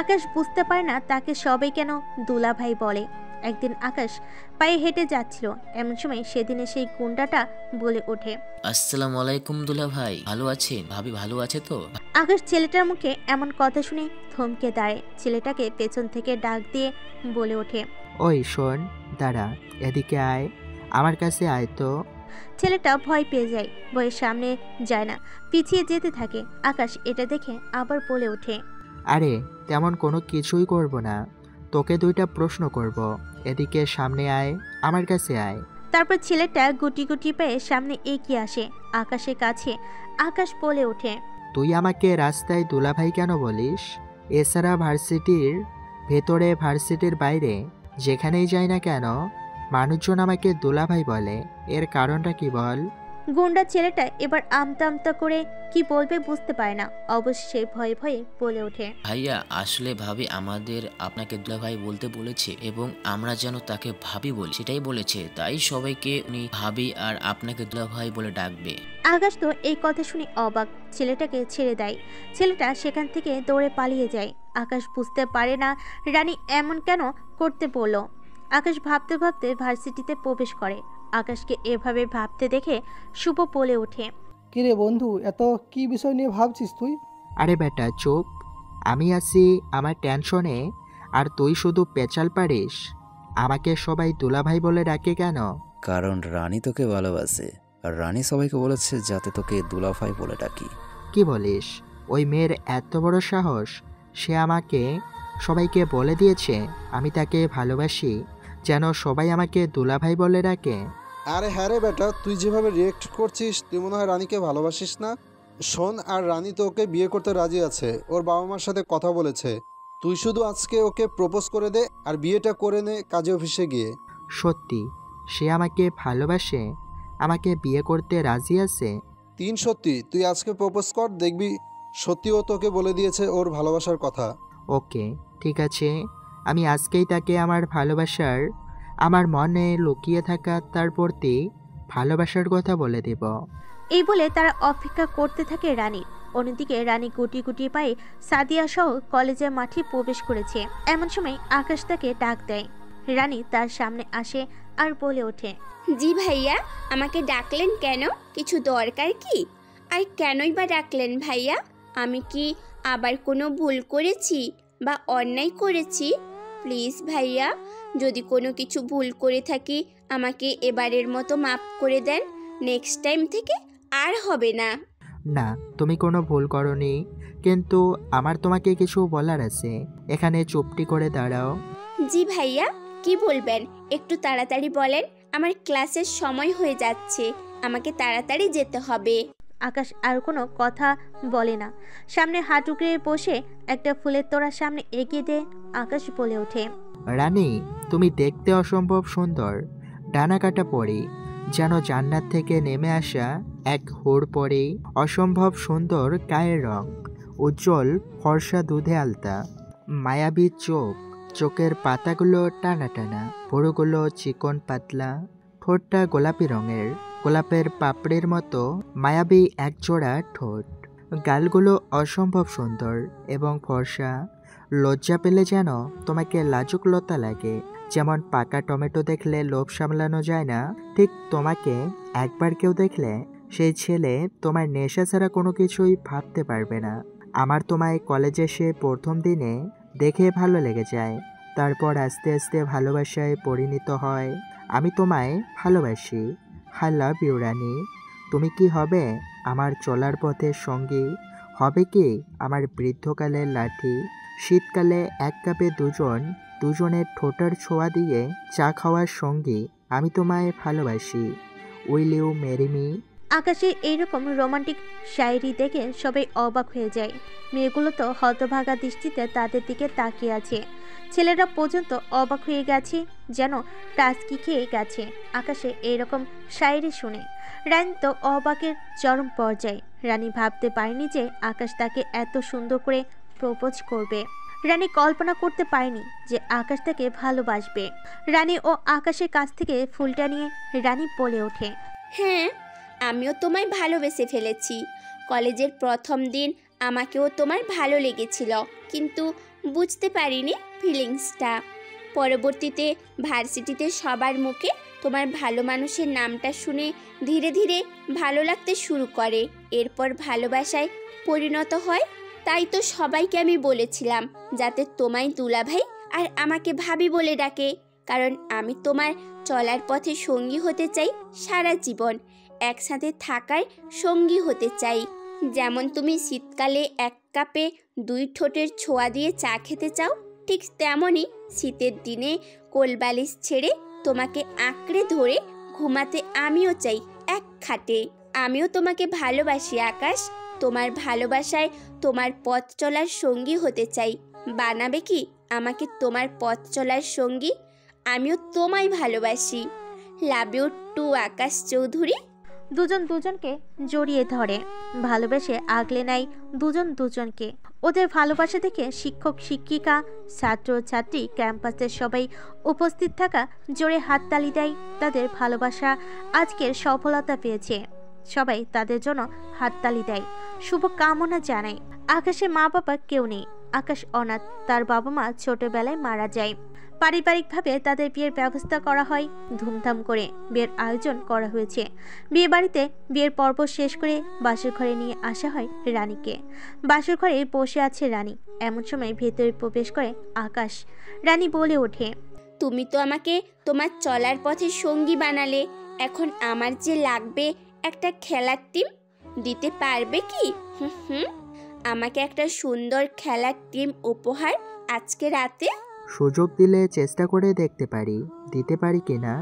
আকাশ বুঝতে পারে না তাকে সবাই কেন দুলাভাই বলে। একদিন আকাশ পায়ে হেঁটে যাচ্ছিল, এমন সময় সেদিনে সেই গুন্ডাটা বলে ওঠে, আসসালামু আলাইকুম দুলা ভাই, ভালো আছেন? ভাবি ভালো আছে তো? আকাশ ছেলেটার মুখে এমন কথা শুনে থমকে দাঁড়ায়। ছেলেটাকে পেছন থেকে ডাক দিয়ে বলে ওঠে, ওই শোন, দাঁড়া, এদিকে আয়, আমার কাছে আয় তো। ছেলেটা ভয় পেয়ে যায়, ভয়ের সামনে যায় না, পিছিয়ে যেতে থাকে। আকাশ এটা দেখে আবার বলে ওঠে, আরে তেমন কোনো কিছুই করব না, তোকে দুইটা প্রশ্ন করব, এদিকে সামনে আয়, আমার কাছে আয়। তারপর ছেলেটা গুটি গুটি পেয়ে সামনে এগিয়ে আসে আকাশের কাছে। আকাশ বলে ওঠে, তুই আমাকে রাস্তায় দুলাভাই কেন বলিস? এছাড়া ভার্সিটির ভেতরে, ভার্সিটির বাইরে যেখানেই যাই না কেন মানুষজন আমাকে দুলাভাই বলে, এর কারণটা কি বল? গুন্ডা ছেলেটা এবার আমতা আমতা করে কি বলবে বুঝতে পারে না, অবশ্যই ভয়ে ভয়ে বলে ওঠে, ভাইয়া আসলে ভাবি আমাদের আপনাকে দুলাভাই বলতে বলেছে এবং আমরা যেন তাকে ভাবি বলি সেটাই বলেছে, তাই সবাইকে উনি ভাবি আর আপনাকে দুলাভাই বলে ডাকবে। আকাশ তো এই কথা শুনে অবাক, ছেলেটাকে ছেড়ে দেয়। ছেলেটা সেখান থেকে দৌড়ে পালিয়ে যায়। আকাশ বুঝতে পারে না রানী এমন কেন করতে বলল। আকাশ ভাবতে ভাবতে ভার্সিটিতে প্রবেশ করে। আকাশকে এভাবে ভাবতে দেখে শুভ বলে ওঠে, কিরে বন্ধু, এত কি বিষয় নিয়ে ভাবছিস তুই? আরে বেটা চুপ, আমি আছি আমার টেনশনে আর তুই শুধু পেঁচাল পারিস। আমাকে সবাই দুলাভাই বলে ডাকে কেন? কারণ রানী তোকে ভালোবাসে, আর রানী সবাইকে বলেছে যাতে তোকে দুলাভাই বলে ডাকি। কি বলিস? ওই মেয়ের এত বড় সাহস, সে আমাকে সবাইকে বলে দিয়েছে আমি তাকে ভালোবাসি, যেন সবাই আমাকে দুলাভাই বলে ডাকে। আরে হ্যাঁ রে বেটা, তুই যেভাবে রিয়েক্ট করছিস তুই মনে হয় রানীকে ভালোবাসিস না। শোন, আর রানী তো ওকে বিয়ে করতে রাজি আছে, ওর বাবা মার সাথে কথা বলেছে। তুই শুধু আজকে ওকে প্রপোজ করে দে আর বিয়েটা করে নে কাজে অফিসে গিয়ে। সত্যি সে আমাকে ভালোবাসে, আমাকে বিয়ে করতে রাজি আছে? সত্যি, তুই আজকে প্রপোজ কর, দেখবি সত্যি ও তোকে বলে দিয়েছে ওর ভালোবাসার কথা। ওকে ঠিক আছে, আমি আজকেই তাকে আমার ভালোবাসার, আমার মনে লুকিয়ে থাকা তার প্রতি ভালোবাসার কথা বলে দেব। এই বলে তারা অপেক্ষা করতে থাকে রানীর। অন্যদিকে রানী গুটি গুটি পায়ে সাদিয়া সহ কলেজের মাঠে প্রবেশ করেছে। এমন সময় আকাশ তাকে ডাক দেয়। রানী তার সামনে আসে আর বলে ওঠে, জি ভাইয়া, আমাকে ডাকলেন কেন? কিছু দরকার কি? আর কেনই বা ডাকলেন ভাইয়া? আমি কি আবার কোনো ভুল করেছি বা অন্যায় করেছি? প্লিজ ভাইয়া, যদি কোনো কিছু ভুল করে থাকি আমাকে এবারের মতো মাফ করে দেন। নেক্সট টাইম থেকে আর হবে না। না, তুমি কোনো ভুল করনি, কিন্তু আমার তোমাকে কিছু বলার আছে। এখানে চুপটি করে দাঁড়াও। জি ভাইয়া, কি বলবেন একটু তাড়াতাড়ি বলেন, আমার ক্লাসের সময় হয়ে যাচ্ছে, আমাকে তাড়াতাড়ি যেতে হবে। আকাশ আর কোনো কথা বলে না। সামনে হাত উকড়ে বসে একটা ফুলের তোড়ার সামনে এগিয়ে দিয়ে আকাশ বলে ওঠে, রানী তুমি দেখতে অসম্ভব সুন্দর, ডানা কাটা পরি, যেন জান্নাত থেকে নেমে আসা এক হুর পরি। অসম্ভব সুন্দর গায়ের রং, উজ্জ্বল ফর্সা দুধে আলতা, মায়াবী চোখ, চোখের পাতাগুলো টানা টানা, ভুরুগুলো চিকন পাতলা, ঠোঁটটা গোলাপি রঙের, গোলাপের পাপড়ির মতো মায়াবী একজোড়া ঠোঁট, গালগুলো অসম্ভব সুন্দর এবং ফর্সা। লজ্জা পেলে যেন তোমাকে লাজুক লতা লাগে, যেমন পাকা টমেটো দেখলে লোভ সামলানো যায় না, ঠিক তোমাকে একবার কেউ দেখলে সেই ছেলে তোমার নেশা ছাড়া কোনো কিছুই ভাবতে পারবে না। আমার তোমায় কলেজে এসে প্রথম দিনে দেখে ভালো লেগে যায়, তারপর আস্তে আস্তে ভালোবাসায় পরিণত হয়। আমি তোমায় ভালোবাসি। আই লাভ ইউ রানী। তুমি কি হবে আমার চলার পথের সঙ্গী? হবে কি আমার বৃদ্ধকালের লাঠি? শীতকালে এক কাপে দুজনের ঠোঁটার ছোঁয়া দিয়ে চা খাওয়ার সঙ্গী? আমি তোমায় ভালোবাসি। Will you marry me? আকাশের এইরকম রোমান্টিক শায়েরি দেখে সবাই অবাক হয়ে যায়। মেয়েগুলো তো হতভাগা দৃষ্টিতে তাদের দিকে তাকিয়ে আছে। ছেলেরা পর্যন্ত অবাক হয়ে গেছে, যেন টাস্কি খেয়ে গেছে আকাশে এইরকম শায়েরি শুনে। রানী তো অবাকের চরম পর্যায়ে। রানী ভাবতে পারেনি যে আকাশ তাকে এত সুন্দর করে প্রপোজ করবে। রানী কল্পনা করতে পারেনি যে আকাশ তাকে ভালোবাসবে। রানী ও আকাশের কাছ থেকে ফুলটা নিয়ে রানী বলে ওঠে, হ্যাঁ, আমিও তোমায় ভালোবেসে ফেলেছি। কলেজের প্রথম দিন আমাকেও তোমার ভালো লেগেছিল, কিন্তু বুঝতে পারিনি ফিলিংসটা। পরবর্তীতে ভার্সিটিতে সবার মুখে তোমার ভালো মানুষের নামটা শুনে ধীরে ধীরে ভালো লাগতে শুরু করে, এরপর ভালোবাসায় পরিণত হয়। তাই তো সবাইকে আমি বলেছিলাম যাতে তোমায় দুলাভাই আর আমাকে ভাবি বলে ডাকে, কারণ আমি তোমার চলার পথে সঙ্গী হতে চাই, সারা জীবন একসাথে থাকার সঙ্গী হতে চাই। যেমন তুমি শীতকালে এক কাপে দুই ঠোঁটের ছোঁয়া দিয়ে চা খেতে চাও, ঠিক তেমনই শীতের দিনে কোলবালিশ ছেড়ে তোমাকে আঁকড়ে ধরে ঘুমাতে আমিও চাই এক খাটে। আমিও তোমাকে ভালোবাসি আকাশ, তোমার ভালোবাসায় তোমার পথ চলার সঙ্গী হতে চাই। বানাবে কি আমাকে তোমার পথ চলার সঙ্গী? আমিও তোমায় ভালোবাসি। Love you two Akash Chowdhury. দুজন দুজনকে জড়িয়ে ধরে, ভালোবেসে আগলে নেয় দুজন দুজনকে। ওদের ভালোবাসা দেখে শিক্ষক শিক্ষিকা, ছাত্র ছাত্রী, ক্যাম্পাসের সবাই উপস্থিত থাকা জোরে হাততালি দেয়। তাদের ভালোবাসা আজকের সফলতা পেয়েছে। সবাই তাদের জন্য হাততালি দেয়, শুভ কামনা জানায়। আকাশের মা বাবা কেউ নেই। আকাশ অনাথ, তার বাবা মা ছোটবেলায় মারা যায়। পারিবারিকভাবে তাদের বিয়ের ব্যবস্থা করা হয় ধুমধাম করে। বিয়ের আয়োজন করা হয়েছে। বিয়ে বাড়িতে বিয়ের পর্ব শেষ করে বাসর ঘরে নিয়ে আসা হয় রানীকে। বাসর ঘরে বসে আছে রানী। এমন সময় ভেতরে প্রবেশ করে আকাশ। রানী বলে ওঠে, তুমি তো আমাকে তোমার চলার পথে সঙ্গী বানালে, এখন আমার যে লাগবে একটা খেলার টিম, দিতে পারবে কি? হুম, আমাকে একটা সুন্দর খেলার টিম উপহার আজকে রাতে। সুযোগ দিলে চেষ্টা করে দেখতে পারি, দিতে পারি কিনা।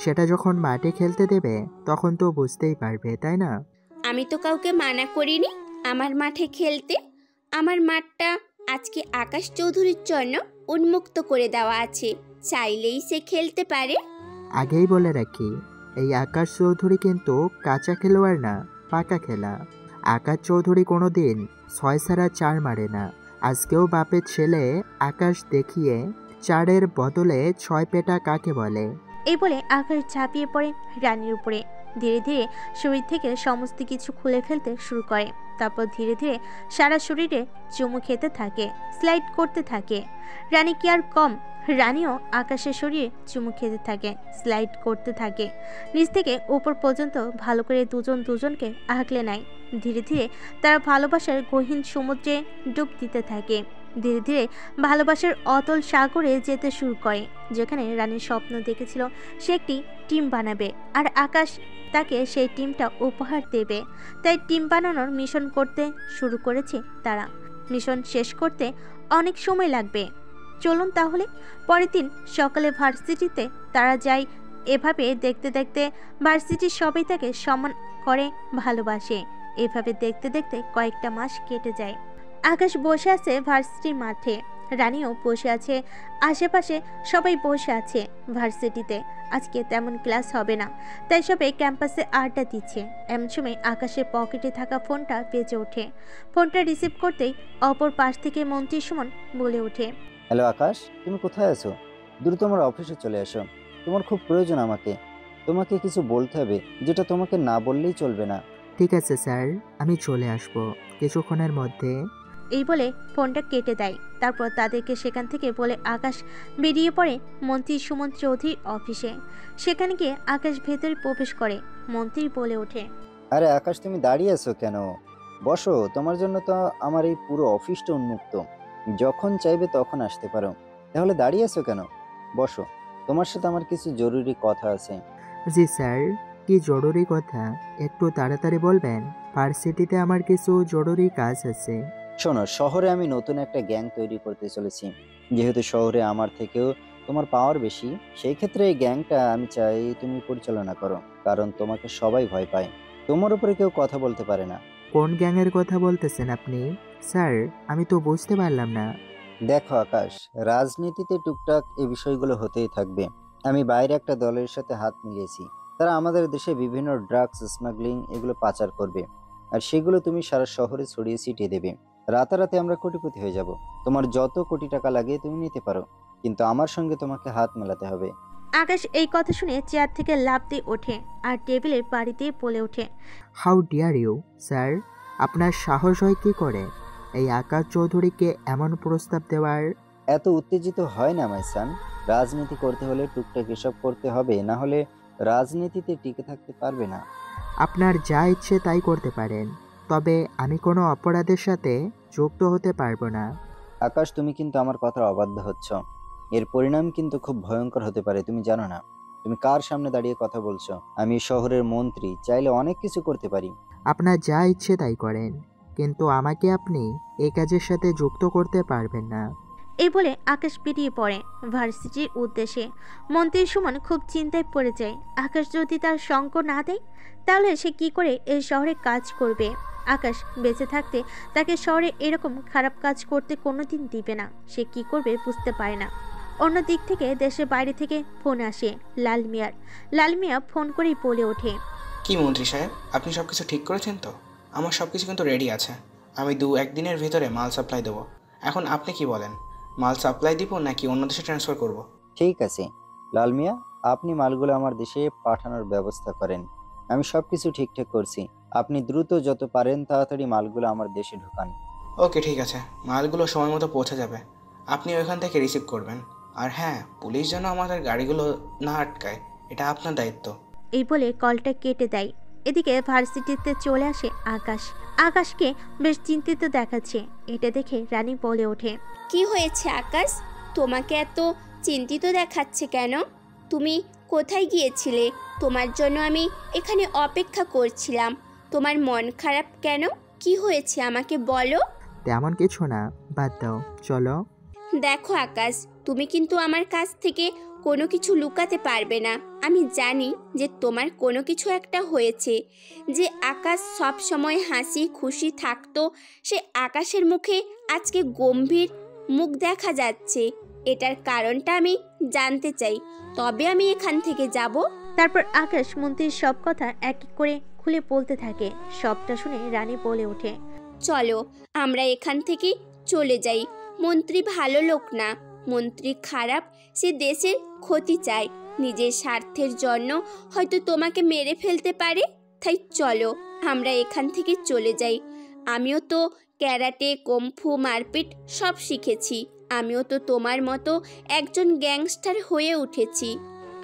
সেটা যখন মাঠে খেলতে দেবে তখন তো বুঝতেই পারবে, তাই না? আমি তো কাউকে মানা করিনি আমার মাঠে খেলতে। আমার মাঠটা আজকে আকাশ চৌধুরীর জন্য উন্মুক্ত করে দেওয়া আছে, চাইলেই সে খেলতে পারে। আগেই বলে রাখি, এই আকাশ চৌধুরী কিন্তু কাঁচা খেলোয়াড় না, পাকা খেলা। আকাশ চৌধুরী কোনো দিন 6 ছাড়া 4 মারে না। আজকেও বাপের ছেলে আকাশ দেখিয়ে 4-এর বদলে 6 পেটা কাকে বলে। এই বলে আকাশ ঝাঁপিয়ে পড়ে রানীর উপরে। ধীরে ধীরে শরীর থেকে সমস্ত কিছু খুলে ফেলতে শুরু করে। তারপর ধীরে ধীরে সারা শরীরে চুমু খেতে থাকে, স্লাইড করতে থাকে। রানী কি আর কম, রানীও আকাশের শরীরে চুমু খেতে থাকে, স্লাইড করতে থাকে। নিচ থেকে উপর পর্যন্ত ভালো করে দুজন দুজনকে আগলে নেয়। ধীরে ধীরে তারা ভালোবাসার গহীন সমুদ্রে ডুব দিতে থাকে। ধীরে ধীরে ভালোবাসার অতল সাগরে যেতে শুরু করে, যেখানে রানীর স্বপ্ন দেখেছিল সে একটি টিম বানাবে আর আকাশ তাকে সেই টিমটা উপহার দেবে। তাই টিম বানানোর মিশন করতে শুরু করেছে তারা। মিশন শেষ করতে অনেক সময় লাগবে। চলুন তাহলে। পরের দিন সকালে ভার্সিটিতে তারা যায়। এভাবে দেখতে দেখতে ভার্সিটির সবাই তাকে সম্মান করে, ভালোবাসে। এভাবে দেখতে দেখতে কয়েকটা মাস কেটে যায়। আকাশ বসে আছে ভার্সিটির মাঠে, রানীও বসে আছে। আশেপাশে সবাই বসে আছে। ভার্সিটিতে আজকে তেমন ক্লাস হবে না, তাই সবাই ক্যাম্পাসে আড্ডা দিচ্ছে। এমন সময় আকাশের পকেটে থাকা ফোনটা বেজে ওঠে। ফোনটা রিসিভ করতেই অপর পাশ থেকে মন্ত্রী সুমন বলে ওঠে, হ্যালো আকাশ, তুমি কোথায় আছো? দ্রুত আমার অফিসে চলে আসো, তোমার খুব প্রয়োজন আমাকে। তোমাকে কিছু বলতে হবে, যেটা তোমাকে না বললেই চলবে না। ঠিক আছে স্যার, আমি চলে আসব কিছুক্ষণের মধ্যে। এই বলে ফোনটা কেটে দেয়। তারপর তাদেরকে সেখান থেকে বলে আকাশ বেরিয়ে পড়ে মন্ত্রী সুমন চৌধুরীর অফিসে। সেখানে গিয়ে আকাশ ভেতরে প্রবেশ করে। মন্ত্রী বলে ওঠে, আরে আকাশ, তুমি দাঁড়িয়ে আছো কেন? বসো, তোমার জন্য তো আমার এই পুরো অফিসটা উন্মুক্ত, যখন চাইবে তখন আসতে পারো। তাহলে দাঁড়িয়ে আছো কেন? বসো, তোমার সাথে আমার কিছু জরুরি কথা আছে। জি স্যার, কি জরুরি কথা? একটু তাড়াতাড়ি বলবেন, ভার্সিটিতে আমার কিছু জরুরি কাজ আছে। শোনো, শহরে আমি নতুন একটা গ্যাং তৈরি করতে চলেছি। যেহেতু শহরে আমার থেকেও তোমার পাওয়ার বেশি, সেই ক্ষেত্রে এই গ্যাংটা আমি চাই তুমি পরিচালনা করো, কারণ তোমাকে সবাই ভয় পায়। তোমার উপরে কেউ কথা বলতে পারে না। কোন গ্যাংয়ের কথা বলতেছেন আপনি? স্যার, আমি তো বুঝতে পারলাম না। দেখো আকাশ, রাজনীতিতে টুকটাক এই বিষয়গুলো হতেই থাকবে। আমি বাইরে একটা দলের সাথে হাত মিলিয়েছি। তারা আমাদের দেশে বিভিন্ন ড্রাগস স্মাগলিং এগুলো পাচার করবে, আর সেগুলো তুমি সারা শহরে ছড়িয়ে ছিটিয়ে দেবে। রাতারাতি আমরা কোটিপতি হয়ে যাব। তোমার যত কোটি টাকা লাগে তুমি নিতে পারো, কিন্তু আমার সঙ্গে তোমাকে হাত মেলাতে হবে। আকাশ এই কথা শুনে চেয়ার থেকে লাফ দিয়ে ওঠে আর টেবিলের বাড়ি দিয়ে বলে ওঠে, হাউ ডিয়ার ইউ স্যার, আপনার সাহস হয় কি করে এই আকাশ চৌধুরীকে এমন প্রস্তাব দেওয়ার? এত উত্তেজিত হয় না মাইসান। রাজনীতি করতে হলে টুকটাক এসব করতে হবে, না হলে রাজনীতিতে টিকে থাকতে পারবে না। আপনার যা ইচ্ছে তাই করতে পারেন, তবে আমি কোনো অপরাধের সাথে যুক্ত হতে পারবো না। আকাশ, তুমি কিন্তু আমার কথার অবাধ্য হচ্ছ। এর পরিণাম কিন্তু খুব ভয়ঙ্কর হতে পারে, তুমি জানো না? তুমি কার সামনে দাঁড়িয়ে কথা বলছো? আমি শহরের মন্ত্রী, চাইলে অনেক কিছু করতে পারি। আপনার যা ইচ্ছে তাই করেন, কিন্তু আমাকে আপনি এই কাজের সাথে যুক্ত করতে পারবেন না। এই বলে আকাশ বেরিয়ে পড়ে ভার্সিটির উদ্দেশ্যে। মন্ত্রী সুমন খুব চিন্তায় পড়ে যায়। আকাশ যদি তার সঙ্গ না দেয়, তাহলে সে কি করে এই শহরে কাজ করবে? আকাশ বেঁচে থাকতে তাকে শহরে এরকম খারাপ কাজ করতে কোনোদিন দিবে না। সে কি করবে বুঝতে পারে না। অন্য দিক থেকে দেশের বাইরে থেকে ফোন আসে লাল মিয়ার। লাল মিয়া ফোন করেই বলে ওঠে, কি মন্ত্রী সাহেব, আপনি সব কিছু ঠিক করেছেন তো? আমার সব কিছু কিন্তু রেডি আছে। আমি 2-1 দিনের ভিতরে মাল সাপ্লাই দেবো। এখন আপনি কি বলেন, মাল সাপ্লাই দিব নাকি অন্য দেশে ট্রান্সফার করব? ঠিক আছে লাল মিয়া, আপনি মালগুলো আমার দেশে পাঠানোর ব্যবস্থা করেন। আমি সব কিছু ঠিকঠাক করছি। আপনি দ্রুত যত পারেন তাড়াতাড়ি মালগুলো আমার দেশে ঢোকান। ওকে, ঠিক আছে, মালগুলো সময় মতো পৌঁছে যাবে। আপনি ওইখান থেকে রিসিভ করবেন। আর হ্যাঁ, পুলিশ যেন আমাদের গাড়িগুলো না আটকায়, এটা আপনার দায়িত্ব। এই বলে কলটা কেটে দেয়। এদিকে ভার্সিটিতে চলে আসে আকাশ। আকাশকে বেশ চিন্তিত দেখাচ্ছে। এটা দেখে রানী বলে ওঠে, কি হয়েছে আকাশ, তোমাকে এত চিন্তিত দেখাচ্ছে কেন? তুমি কোথায় গিয়েছিলে? তোমার জন্য আমি এখানে অপেক্ষা করছিলাম। তোমার মন খারাপ কেন? কি হয়েছে আমাকে বলো। তেমন কিছু না, বাদ দাও, চলো। দেখো আকাশ, তুমি কিন্তু আমার কাছ থেকে কোনো কিছু লুকাতে পারবে না। আমি জানি যে তোমার কোনো কিছু একটা হয়েছে। যে আকাশ সব সময় হাসি খুশি থাকতো, সে আকাশের মুখে আজকে গম্ভীর মুখ দেখা যাচ্ছে। এটার কারণটা আমি জানতে চাই, তবে আমি এখান থেকে যাব। তারপর আকাশ মন্ত্রীর সব কথা এক এক করে খুলে বলতে থাকে। সবটা শুনে রানী বলে ওঠে, চলো আমরা এখান থেকে চলে যাই। মন্ত্রী ভালো লোক না, মন্ত্রী খারাপ। সে দেশের ক্ষতি চায়, নিজের স্বার্থের জন্য হয়তো তোমাকে মেরে ফেলতে পারে। তাই চলো আমরা এখান থেকে চলে যাই। আমিও তো ক্যারাটে, কুম্ফু, মারপিট সব শিখেছি। আমিও তো তোমার মতো একজন গ্যাংস্টার হয়ে উঠেছি।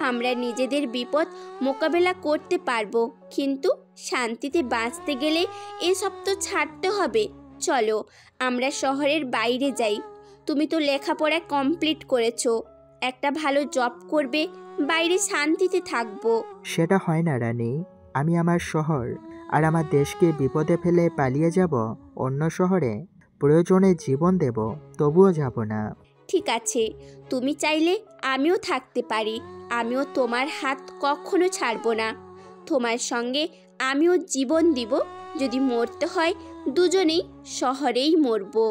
আমরা নিজেদের বিপদ মোকাবেলা করতে পারবো, কিন্তু শান্তিতে বাঁচতে গেলে এসব তো ছাড়তে হবে। চলো আমরা শহরের বাইরে যাই। তুমি তো লেখাপড়া কমপ্লিট করেছো, একটা ভালো জব করবে, বাইরে শান্তিতে থাকবো। সেটা হয় না রানী। আমি আমার শহর আর আমার দেশকে বিপদে ফেলে পালিয়ে যাব অন্য শহরে? প্রয়োজনে জীবন দেব, তবুও যাব না। ঠিক আছে, তুমি চাইলে আমিও থাকতে পারি। আমিও তোমার হাত কখনো ছাড়বো না। তোমার সঙ্গে আমিও জীবন দিব। যদি মরতে হয় দুজনেই শহরেই মরবো।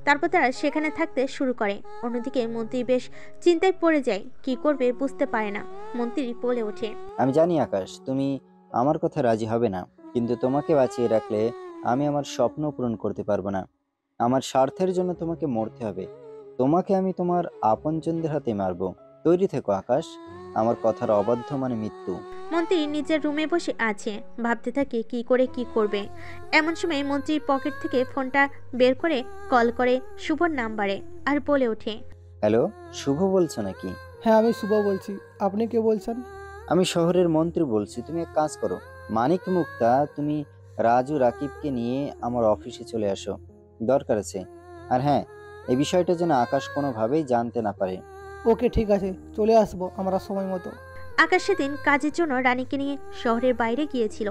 তারপর তারা সেখানে থাকতে শুরু করে। অন্যদিকে মন্ত্রী বেশ চিন্তায় পড়ে যায়, কি করবে বুঝতে পারে না। মন্ত্রী বলে ওঠে, আমি জানি আকাশ, তুমি আমার কথা রাজি হবে না, কিন্তু তোমাকে বাঁচিয়ে রাখলে আমি আমার স্বপ্ন পূরণ করতে পারবো না। আমার স্বার্থের জন্য তোমাকে মরতে হবে। তোমাকে আমি তোমার আপনজনদের হাতে মারবো। তৈরি থেকো আকাশ, আমার কথার অবাধ্য মানে মৃত্যু। মন্ত্রী নিজের রুমে বসে আছে, ভাবতে থাকে কি করে কি করবে। এমন সময় মন্ত্রী পকেট থেকে ফোনটা বের করে কল করে শুভর নাম্বারে, আর বলে ওঠে, হ্যালো, শুভ বলছো নাকি? হ্যাঁ, আমি শুভ বলছি। আপনি কে বলছেন? আমি শহরের মন্ত্রী বলছি। তুমি এক কাজ করো, মানিক মুক্তা, তুমি রাজু রাকিবকে নিয়ে আমার অফিসে চলে আসো, দরকার আছে। আর হ্যাঁ, এই বিষয়টা যেন আকাশ কোনোভাবেই জানতে না পারে। ওকে, ঠিক আছে, চলে আসবো আমরা সময় মতো। আকাশ সেদিন কাজের জন্য রানীকে নিয়ে শহরের বাইরে গিয়েছিল,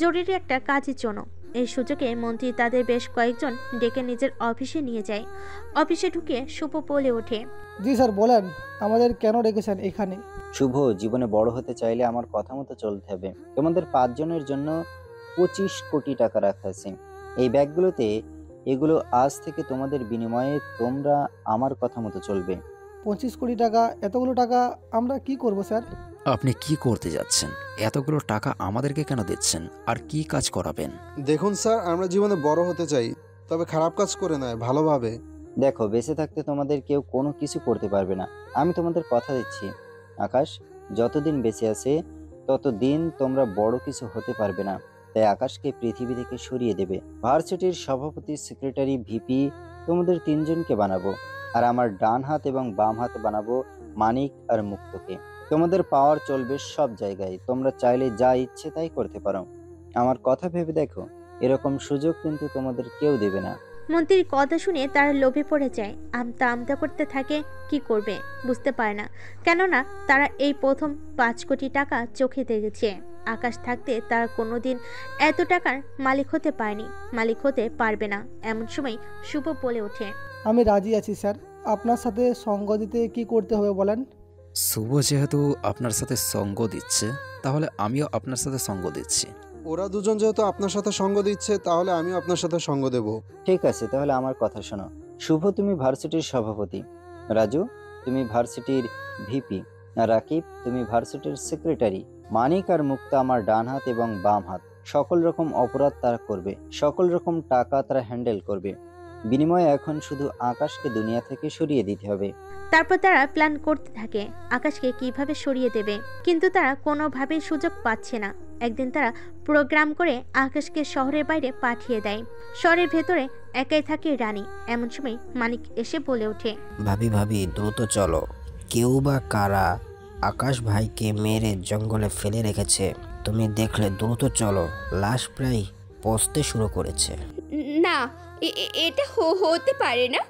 জরুরি একটা কাজের জন্য। এই সুযোগে মন্ত্রী তাদের বেশ কয়েকজন ডেকে নিজের অফিসে নিয়ে যায়। অফিসে ঢুকে শুভ বলে ওঠে, জি স্যার, বলেন আমাদের কেন ডেকেছেন এখানে? শুভ, জীবনে বড় হতে চাইলে আমার কথা মতো চলতে হবে। তোমাদের 5 জনের জন্য 25 কোটি টাকা রাখা আছে এই ব্যাগগুলোতে। এগুলো আজ থেকে তোমাদের বিনিময়ে তোমরা আমার কথা মতো চলবে। 25 কোটি টাকা? এতগুলো টাকা আমরা কি করব স্যার? আপনি কি করতে যাচ্ছেন? এতগুলো টাকা আমাদেরকে কেন দিচ্ছেন? আর কি কাজ করাবেন? দেখুন স্যার, আমরা জীবনে বড় হতে চাই, তবে খারাপ কাজ করে নয়, ভালোভাবে। দেখো, বেঁচে থাকতে তোমাদের কেউ কোনো কিছু করতে পারবে না, আমি তোমাদের কথা দিচ্ছি। আকাশ যতদিন বেঁচে আছে ততদিন তোমরা বড় কিছু হতে পারবে না। তাই আকাশকে পৃথিবী থেকে সরিয়ে দেবে। ভার্সিটির সভাপতি, সেক্রেটারি, ভিপি তোমাদের 3 জনকে বানাবো, আর আমার ডান হাত এবং বাম হাত বানাবো মানিক আর মুক্তকে। তোমাদের পাওয়ার চলবে সব জায়গায়, তোমরা চাইলে যা ইচ্ছে তাই করতে পারো। আমার কথা ভেবে দেখো, এরকম সুযোগ কিন্তু তোমাদের কেউ দেবে না। মন্ত্রীর কথা শুনে তারা লোভে পড়ে যায়। আমতা আমতা করতে থাকে, কি করবে বুঝতে পারে না। কেননা তারা এই প্রথম 5 কোটি টাকা চোখে দেখেছে। আকাশ থাকতে তারা কোনোদিন এত টাকার মালিক হতে পারেনি, মালিক হতে পারবে না। এমন সময় শুভ বলে ওঠে, আমি রাজি আছি স্যার। আপনার সাথে সঙ্গ দিতে কি করতে হবে বলেন? শুভ যেহেতু আপনার সাথে সঙ্গ দিচ্ছে, তাহলে আমিও আপনার সাথে সঙ্গ দিচ্ছি। ওরা দুজন যেহেতু আপনার সাথে সঙ্গ দিচ্ছে, তাহলে আমিও আপনার সাথে সঙ্গ দেব। ঠিক আছে, তাহলে আমার কথা শোনো। শুভ, তুমি ভার্সিটির সভাপতি। রাজু, তুমি ভার্সিটির ভিপি, আর রাকিব তুমি ভার্সিটির সেক্রেটারি। মানিক আর মুক্তা আমার ডান হাত এবং বাম হাত। সকল রকম অপরাধ তারা করবে, সকল রকম টাকা তারা হ্যান্ডেল করবে। বিনিময়ে এখন শুধু আকাশকে দুনিয়া থেকে সরিয়ে দিতে হবে। তারপর তারা প্ল্যান করতে থাকে আকাশকে কিভাবে সরিয়ে দেবে, কিন্তু তারা কোনোভাবেই সুযোগ পাচ্ছে না। একদিন তারা প্রোগ্রাম করে আকাশকে শহরের বাইরে পাঠিয়ে দেয়। শহরের ভেতরে একাই থাকে রানী। এমন সময় মানিক এসে বলে ওঠে, ভাবি দ্রুত চলো, কেউ বা কারা আকাশ ভাইকে মেরে জঙ্গলে ফেলে রেখেছে। তুমি দেখলে দ্রুত চলো, লাশ প্রায় পচতে শুরু করেছে। না, এটা হতে পারে না।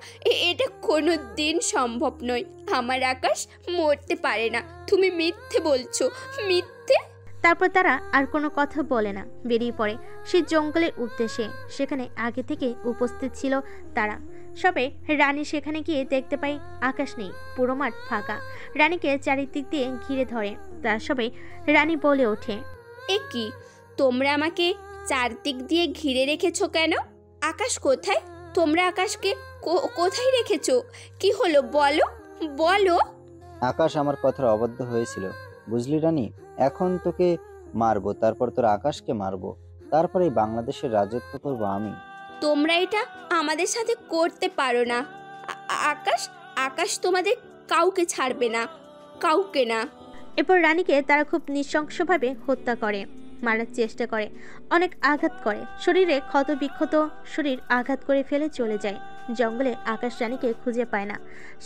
এটা কোনো দিন সম্ভব নয়। আমার আকাশ মরতে পারে না। তুমি মিথ্যে বলছো, মিথ্যে। তারপর তারা আর কোনো কথা বলে না, বেরিয়ে পড়ে সেই জঙ্গলের উদ্দেশ্যে। সেখানে আগে থেকে উপস্থিত ছিল তারা সবে। রানী সেখানে গিয়ে দেখতে পায় আকাশ নেই, পুরো মাঠ ফাঁকা। রানীকে চারিদিক দিয়ে ঘিরে ধরে। তারা সবাই রানী বলে ওঠে, এ কি, তোমরা আমাকে চারদিক দিয়ে ঘিরে রেখেছো কেন? আকাশ কোথায়? তোমরা আকাশকে কোথায় রেখেছো? কি হলো বলো বলো। আকাশ আমার কথার অবাধ্য হয়েছিল, বুঝলি রানী? এখন তোকে মারবো, তারপর তোর আকাশকে মারবো, তারপরে বাংলাদেশের রাজত্ব করবো আমি। তোমরা এটা আমাদের সাথে করতে পারো না। আকাশ তোমাদের কাউকে ছাড়বে না, কাউকে না। এরপর রানীকে তারা খুব নৃশংসভাবে হত্যা করে, মারার চেষ্টা করে, অনেক আঘাত করে। শরীরে ক্ষত বিক্ষত শরীর আঘাত করে ফেলে চলে যায়। জঙ্গলে আকাশ রানীকে খুঁজে পায় না।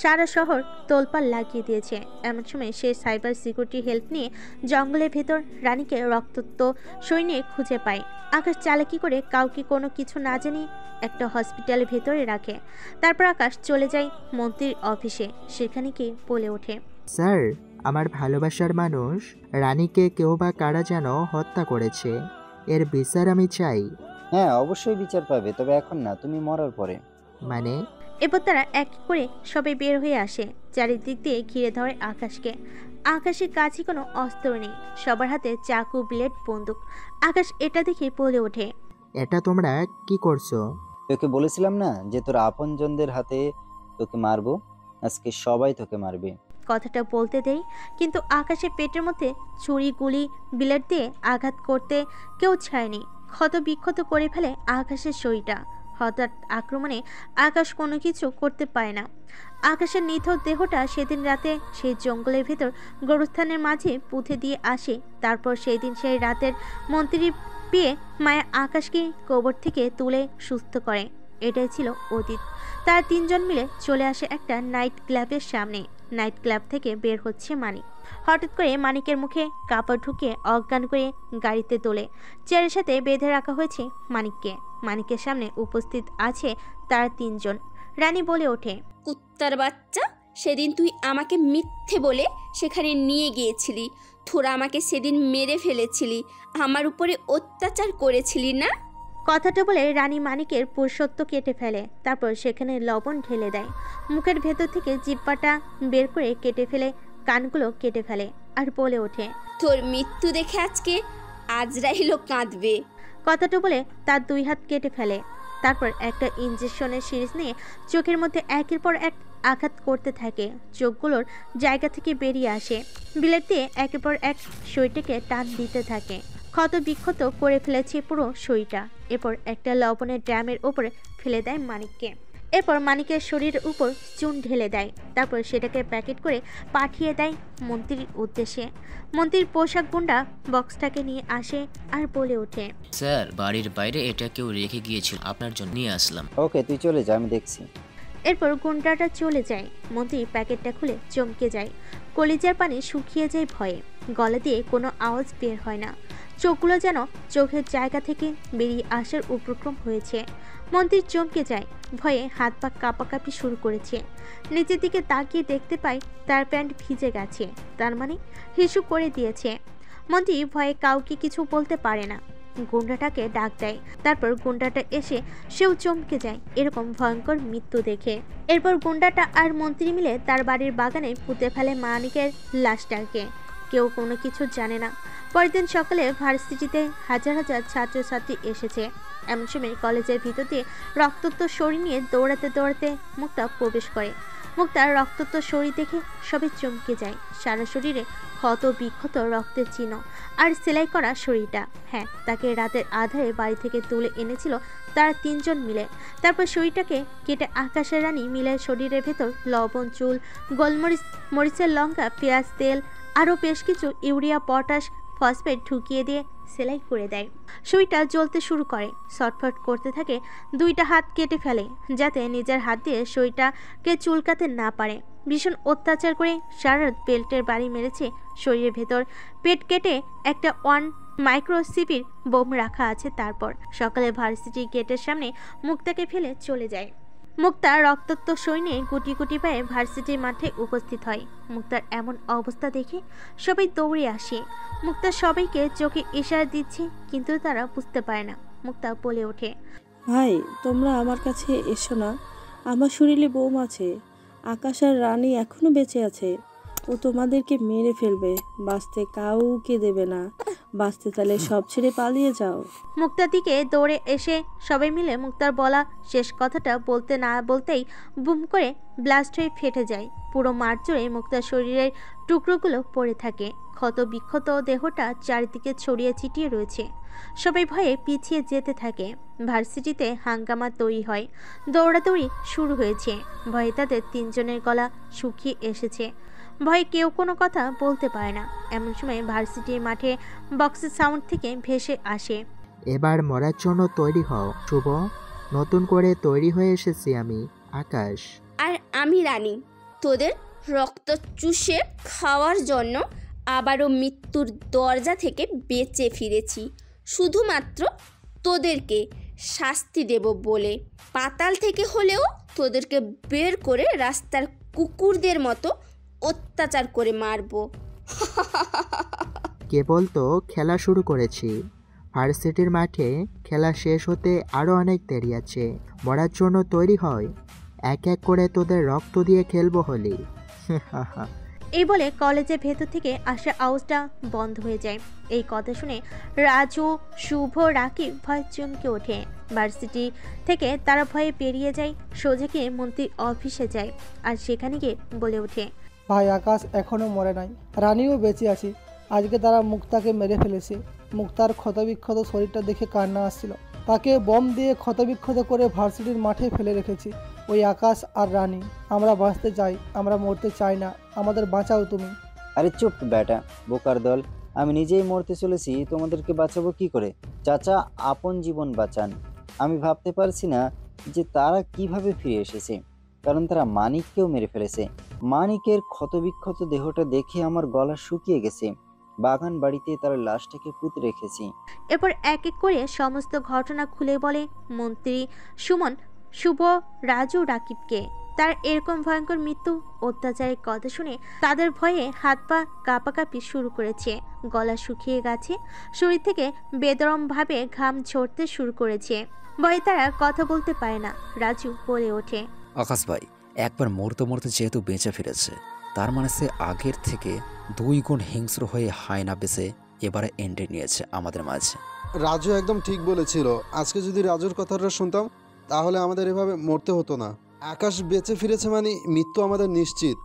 সারা শহর তোলপাড় লাগিয়ে দিয়েছে। এমন সময় সে সাইবার সিকিউরিটি হেল্প নিয়ে জঙ্গলের ভেতর রানীকে রক্তাক্ত শরীর নিয়ে খুঁজে পায়। আকাশ চালাকি করে কাউকে কোনো কিছু না জানিয়ে একটা হসপিটালের ভেতরে রাখে। তারপর আকাশ চলে যায় মন্ত্রীর অফিসে। সেখানে গিয়ে বলে ওঠে, স্যার, আমার ভালোবাসার মানুষ রানীকে কেউ বা কারা যেন হত্যা করেছে, এর বিচার আমি চাই। হ্যাঁ, অবশ্যই বিচার পাবে, তবে এখন না, তুমি মরার পরে। মানে? এরপর তারা এক করে সবাই বের হয়ে আসে, চারিদিক দিয়ে ঘিরে ধরে আকাশকে। আকাশের কাছে কোনো অস্ত্র নেই, সবার হাতে চাকু, ব্লেড, বন্দুক। আকাশ এটা দেখে বলে ওঠে, এটা তোমরা কি করছো? তোকে বলেছিলাম না যে তোর আপনজনদের হাতে তোকে মারবো, আজকে সবাই তোকে মারবে। কথাটা বলতে দেই, কিন্তু আকাশের পেটের মধ্যে ছুরি, গুলি, ব্লেড দিয়ে আঘাত করতে কেউ ছায়নি। ক্ষত বিক্ষত করে ফেলে আকাশের শরীরটা। হঠাৎ আক্রমণে আকাশ কোনো কিছু করতে পারে না। আকাশের নিথর দেহটা সেদিন রাতে সেই জঙ্গলের ভেতর গোরস্থানের মাঝে পুঁতে দিয়ে আসে। তারপর সেই দিন সেই রাতের মন্ত্রী পেয়ে মায়া আকাশকে কবর থেকে তুলে সুস্থ করে। এটাই ছিল অতীত। তারা তিনজন মিলে চলে আসে একটা নাইট ক্লাবের সামনে। নাইট ক্লাব থেকে বের হচ্ছে মানিক। হঠাৎ করে মানিকের মুখে কাপড় ঢুকিয়ে অজ্ঞান করে গাড়িতে তোলে। চেয়ারের সাথে বেঁধে রাখা হয়েছে মানিককে। মানিকের সামনে উপস্থিত আছে তারা তিনজন। রানী বলে ওঠে, কুত্তার বাচ্চা, সেদিন তুই আমাকে মিথ্যে বলে সেখানে নিয়ে গিয়েছিলি। তোরা আমাকে সেদিন মেরে ফেলেছিলি, আমার উপরে অত্যাচার করেছিলি না? কথাটা বলে রানী মানিকের পুরুষত্ব কেটে ফেলে। তারপর সেখানে লবণ ঢেলে দেয়। মুখের ভেতর থেকে জিহ্বাটা বের করে কেটে ফেলে, কানগুলো কেটে ফেলে, আর বলে ওঠে, তোর মৃত্যু দেখে আজকে আজরাইলও কাঁদবে। কথাটা বলে তার দুই হাত কেটে ফেলে। তারপর একটা ইঞ্জেকশনের সিরিজ নিয়ে চোখের মধ্যে একের পর এক আঘাত করতে থাকে। চোখগুলোর জায়গা থেকে বেরিয়ে আসে। ব্লেড দিয়ে একের পর এক শরীরটাকে টান দিতে থাকে। ক্ষত বিক্ষত করে ফেলেছে পুরো শরীরটা। এরপর একটা লবণের ড্রামের উপরে ফেলে দেয় মানিককে। এরপর মানিকের শরীরের উপর চুন ঢেলে দেয়। তারপর সেটাকে প্যাকেট করে পাঠিয়ে দেয় মন্ত্রীর উদ্দেশ্যে। মন্ত্রীর পোশাক গুন্ডা বক্সটাকে নিয়ে আসে আর বলে ওঠে, স্যার, বাড়ির বাইরে এটা কেউ রেখে গিয়েছিল, আপনার জন্য নিয়ে আসলাম। ওকে, তুই চলে যা, আমি দেখছি। এরপর গুন্ডাটা চলে যায়। মন্ত্রী প্যাকেটটা খুলে চমকে যায়। কলিজার পানি শুকিয়ে যায় ভয়ে। গলা দিয়ে কোনো আওয়াজ বের হয় না। চোখগুলো যেন চোখের জায়গা থেকে বেরিয়ে আসার উপক্রম হয়েছে। মন্ত্রী চমকে যায়, ভয়ে হাত পা কাঁপাকাঁপি শুরু করেছে। নিচের দিকে তাকিয়ে দেখতে পায় তার প্যান্ট ভিজে গেছে, তার মানে হিসু করে দিয়েছে। মন্ত্রী ভয়ে কাউকে কিছু বলতে পারে না। গুন্ডাটাকে ডাক দেয়। তারপর গুন্ডাটা এসে সেও চমকে যায় এরকম ভয়ঙ্কর মৃত্যু দেখে। এরপর গুন্ডাটা আর মন্ত্রী মিলে তার বাড়ির বাগানে পুঁতে ফেলে মানিকের লাশটাকে। কেউ কোনো কিছু জানে না। পরের দিন সকালে ভার্সিটিতে হাজার হাজার ছাত্রছাত্রী এসেছে। এমন সময় কলেজের ভিতর দিয়ে রক্তাক্ত শরীর নিয়ে দৌড়াতে দৌড়াতে মুখটা প্রবেশ করে। মুক্তার রক্তাক্ত শরীর দেখে সবে চমকে যায়। সারা শরীরে ক্ষত বিক্ষত রক্তের চিহ্ন আর সেলাই করা শরীরটা। হ্যাঁ, তাকে রাতের আধারে বাড়ি থেকে তুলে এনেছিল তারা 3 জন মিলে। তারপর শরীরটাকে কেটে আকাশের রানী মিলের শরীরের ভেতর লবণ, চুল, গোলমরিচ, মরিচের লঙ্কা, পেঁয়াজ, তেল আরও বেশ কিছু ইউরিয়া, পটাশ, ফসফেট ঢুকিয়ে দিয়ে সেলাই করে দেয়। সুইটা জ্বলতে শুরু করে, ছটফট করতে থাকে। 2টা হাত কেটে ফেলে যাতে নিজের হাত দিয়ে সুইটাকে চুলকাতে না পারে। ভীষণ অত্যাচার করে সারা বেল্টের বাড়ি মেরেছে শরীরের ভেতর। পেট কেটে একটা 1 মাইক্রোসিপির বোম রাখা আছে। তারপর সকালে ভার্সিটি গেটের সামনে মুক্তাকে ফেলে চলে যায়। মুক্তা রক্তাক্ত সৈন্যে গুটি গুটি পায়ে ভার্সিটির মাঠে উপস্থিত হয়। মুক্তার এমন অবস্থা দেখে সবাই দৌড়ে আসে। মুক্তা সবাইকে চোখে ইশারা দিচ্ছে, কিন্তু তারা বুঝতে পারে না। মুক্তা বলে ওঠে, ভাই তোমরা আমার কাছে এসো না, আমার শরীরে বোম আছে। আকাশ আর রানী এখনো বেঁচে আছে, ও তোমাদেরকে মেরে ফেলবে, বাঁচতে কাউকে দেবে না। বাঁচতে তাহলে সব ছেড়ে পালিয়ে যাও। মুক্তার দিকে দৌড়ে এসে সবাই মিলে মুক্তার বলা শেষ কথাটা বলতে না বলতেই বুম করে ব্লাস্ট হয়ে ফেটে যায়। পুরো মাঠ জুড়ে মুক্তার শরীরের টুকরোগুলো পড়ে থাকে। ক্ষত বিক্ষত দেহটা চারিদিকে ছড়িয়ে ছিটিয়ে রয়েছে। সবাই ভয়ে পিছিয়ে যেতে থাকে। ভার্সিটিতে হাঙ্গামা তৈরি হয়। দৌড়াদৌড়ি শুরু হয়েছে। ভয়ে তাদের 3 জনের গলা শুকিয়ে এসেছে। ভয়ে কেউ কোনো কথা বলতে পারে না। এমন সময় ভার্সিটির মাঠে বক্সের সাউন্ড থেকে ভেসে আসে, এবার মরার জন্য তৈরি হও শুভ, নতুন করে তৈরি হয়ে এসেছি আমি আকাশ। আর আমি রানী, তোদের রক্ত চুষে খাওয়ার জন্য আবারও মৃত্যুর দরজা থেকে বেঁচে ফিরেছি, শুধুমাত্র তোদেরকে শাস্তি দেব বলে। পাতাল থেকে হলেও তোদেরকে বের করে রাস্তার কুকুরদের মতো অত্যাচার করে মারবো। কেবল তো খেলা শুরু করেছি, ভার্সিটির মাঠে খেলা শেষ হতে আরও অনেক দেরি আছে। মরার জন্য তৈরি হয়, এক এক করে তোদের রক্ত দিয়ে খেলবো হোলি। এই বলে কলেজের ভেতর থেকে আসা আওয়াজটা বন্ধ হয়ে যায়। এই কথা শুনে রাজু, শুভ, রাকিব ভয় চমকে ওঠে। ভার্সিটি থেকে তারা ভয়ে বেরিয়ে যায়, সোজা গিয়ে মন্ত্রীর অফিসে যায়। আর সেখানে গিয়ে বলে ওঠে, ভাই আকাশ এখনও মরে নাই, রানীও বেঁচে আছে। আজকে তারা মুক্তাকে মেরে ফেলেছে। মুক্তার ক্ষতবিক্ষত শরীরটা দেখে কান্না আসছিল। তাকে বম দিয়ে ক্ষতবিক্ষত করে ভার্সিটির মাঠে ফেলে রেখেছি। ওই আকাশ আর রানী, আমরা বাঁচতে চাই, আমরা মরতে চাই না, আমাদের বাঁচাও তুমি। আরে চুপ বেটা, বোকার দল, আমি নিজেই মরতে চলেছি, তোমাদেরকে বাঁচাবো কি করে? চাচা আপন জীবন বাঁচান। আমি ভাবতে পারছি না যে তারা কিভাবে ফিরে এসেছে, কারণ তারা মানিককেও মেরে ফেলেছে। মানিকের ক্ষতবিক্ষত দেহটা দেখে আমার গলা শুকিয়ে গেছে। বাগান বাড়িতে তার লাশটাকে পুঁতে রেখেছি। এরপর এক এক করে সমস্ত ঘটনা খুলে বলে মন্ত্রী, সুমন, শুভ, রাজু, রাকিবকে। তার এরকম ভয়ঙ্কর মৃত্যু অত্যাচারের কথা শুনে তাদের ভয়ে হাত পা কাঁপাকাঁপি শুরু করেছে। গলা শুকিয়ে গেছে, শরীর থেকে বেদরমভাবে ঘাম ঝরতে শুরু করেছে। ভয়ে তারা কথা বলতে পারে না। রাজু বলে ওঠে, আকাশ ভাই একবার মরতে মরতে যেহেতু বেঁচে ফিরেছে, তার মানে সে আগের থেকে 2 গুণ হিংস্র হয়ে হায়না বেঁচে এবারে এন্ট্রি নিয়েছে আমাদের মাঝে। রাজু একদম ঠিক বলেছিল। আজকে যদি রাজুর কথাটা শুনতাম তাহলে আমাদের এভাবে মরতে হতো না। আকাশ বেঁচে ফিরেছে মানে মৃত্যু আমাদের নিশ্চিত।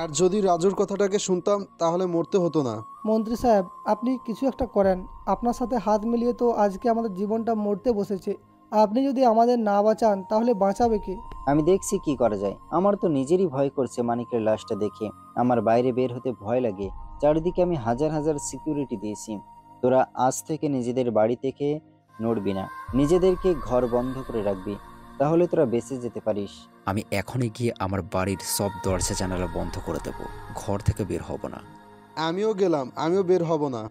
আর যদি রাজুর কথাটাকে শুনতাম তাহলে মরতে হতো না। মন্ত্রী সাহেব, আপনি কিছু একটা করেন। আপনার সাথে হাত মিলিয়ে তো আজকে আমাদের জীবনটা মরতে বসেছে। আপনি যদি আমাদের না বাঁচান তাহলে বাঁচাবে কে? আমি দেখছি কি করা যায়। আমার তো নিজেরই ভয় করছে মানিকের লাশটা দেখে। আমার বাইরে বের হতে ভয় লাগে। চারিদিকে আমি হাজার হাজার সিকিউরিটি দিয়েছি। তোরা আজ থেকে নিজেদের বাড়ি থেকে নড়বি না, নিজেদেরকে ঘর বন্ধ করে রাখবি, তাহলে তোরা বেঁচে যেতে পারিস। আমি এখনই গিয়ে আমার বাড়ির সব দরজা জানালা বন্ধ করে দেব, ঘর থেকে বের হব না। আমিও গেলাম, আমিও বের হব না।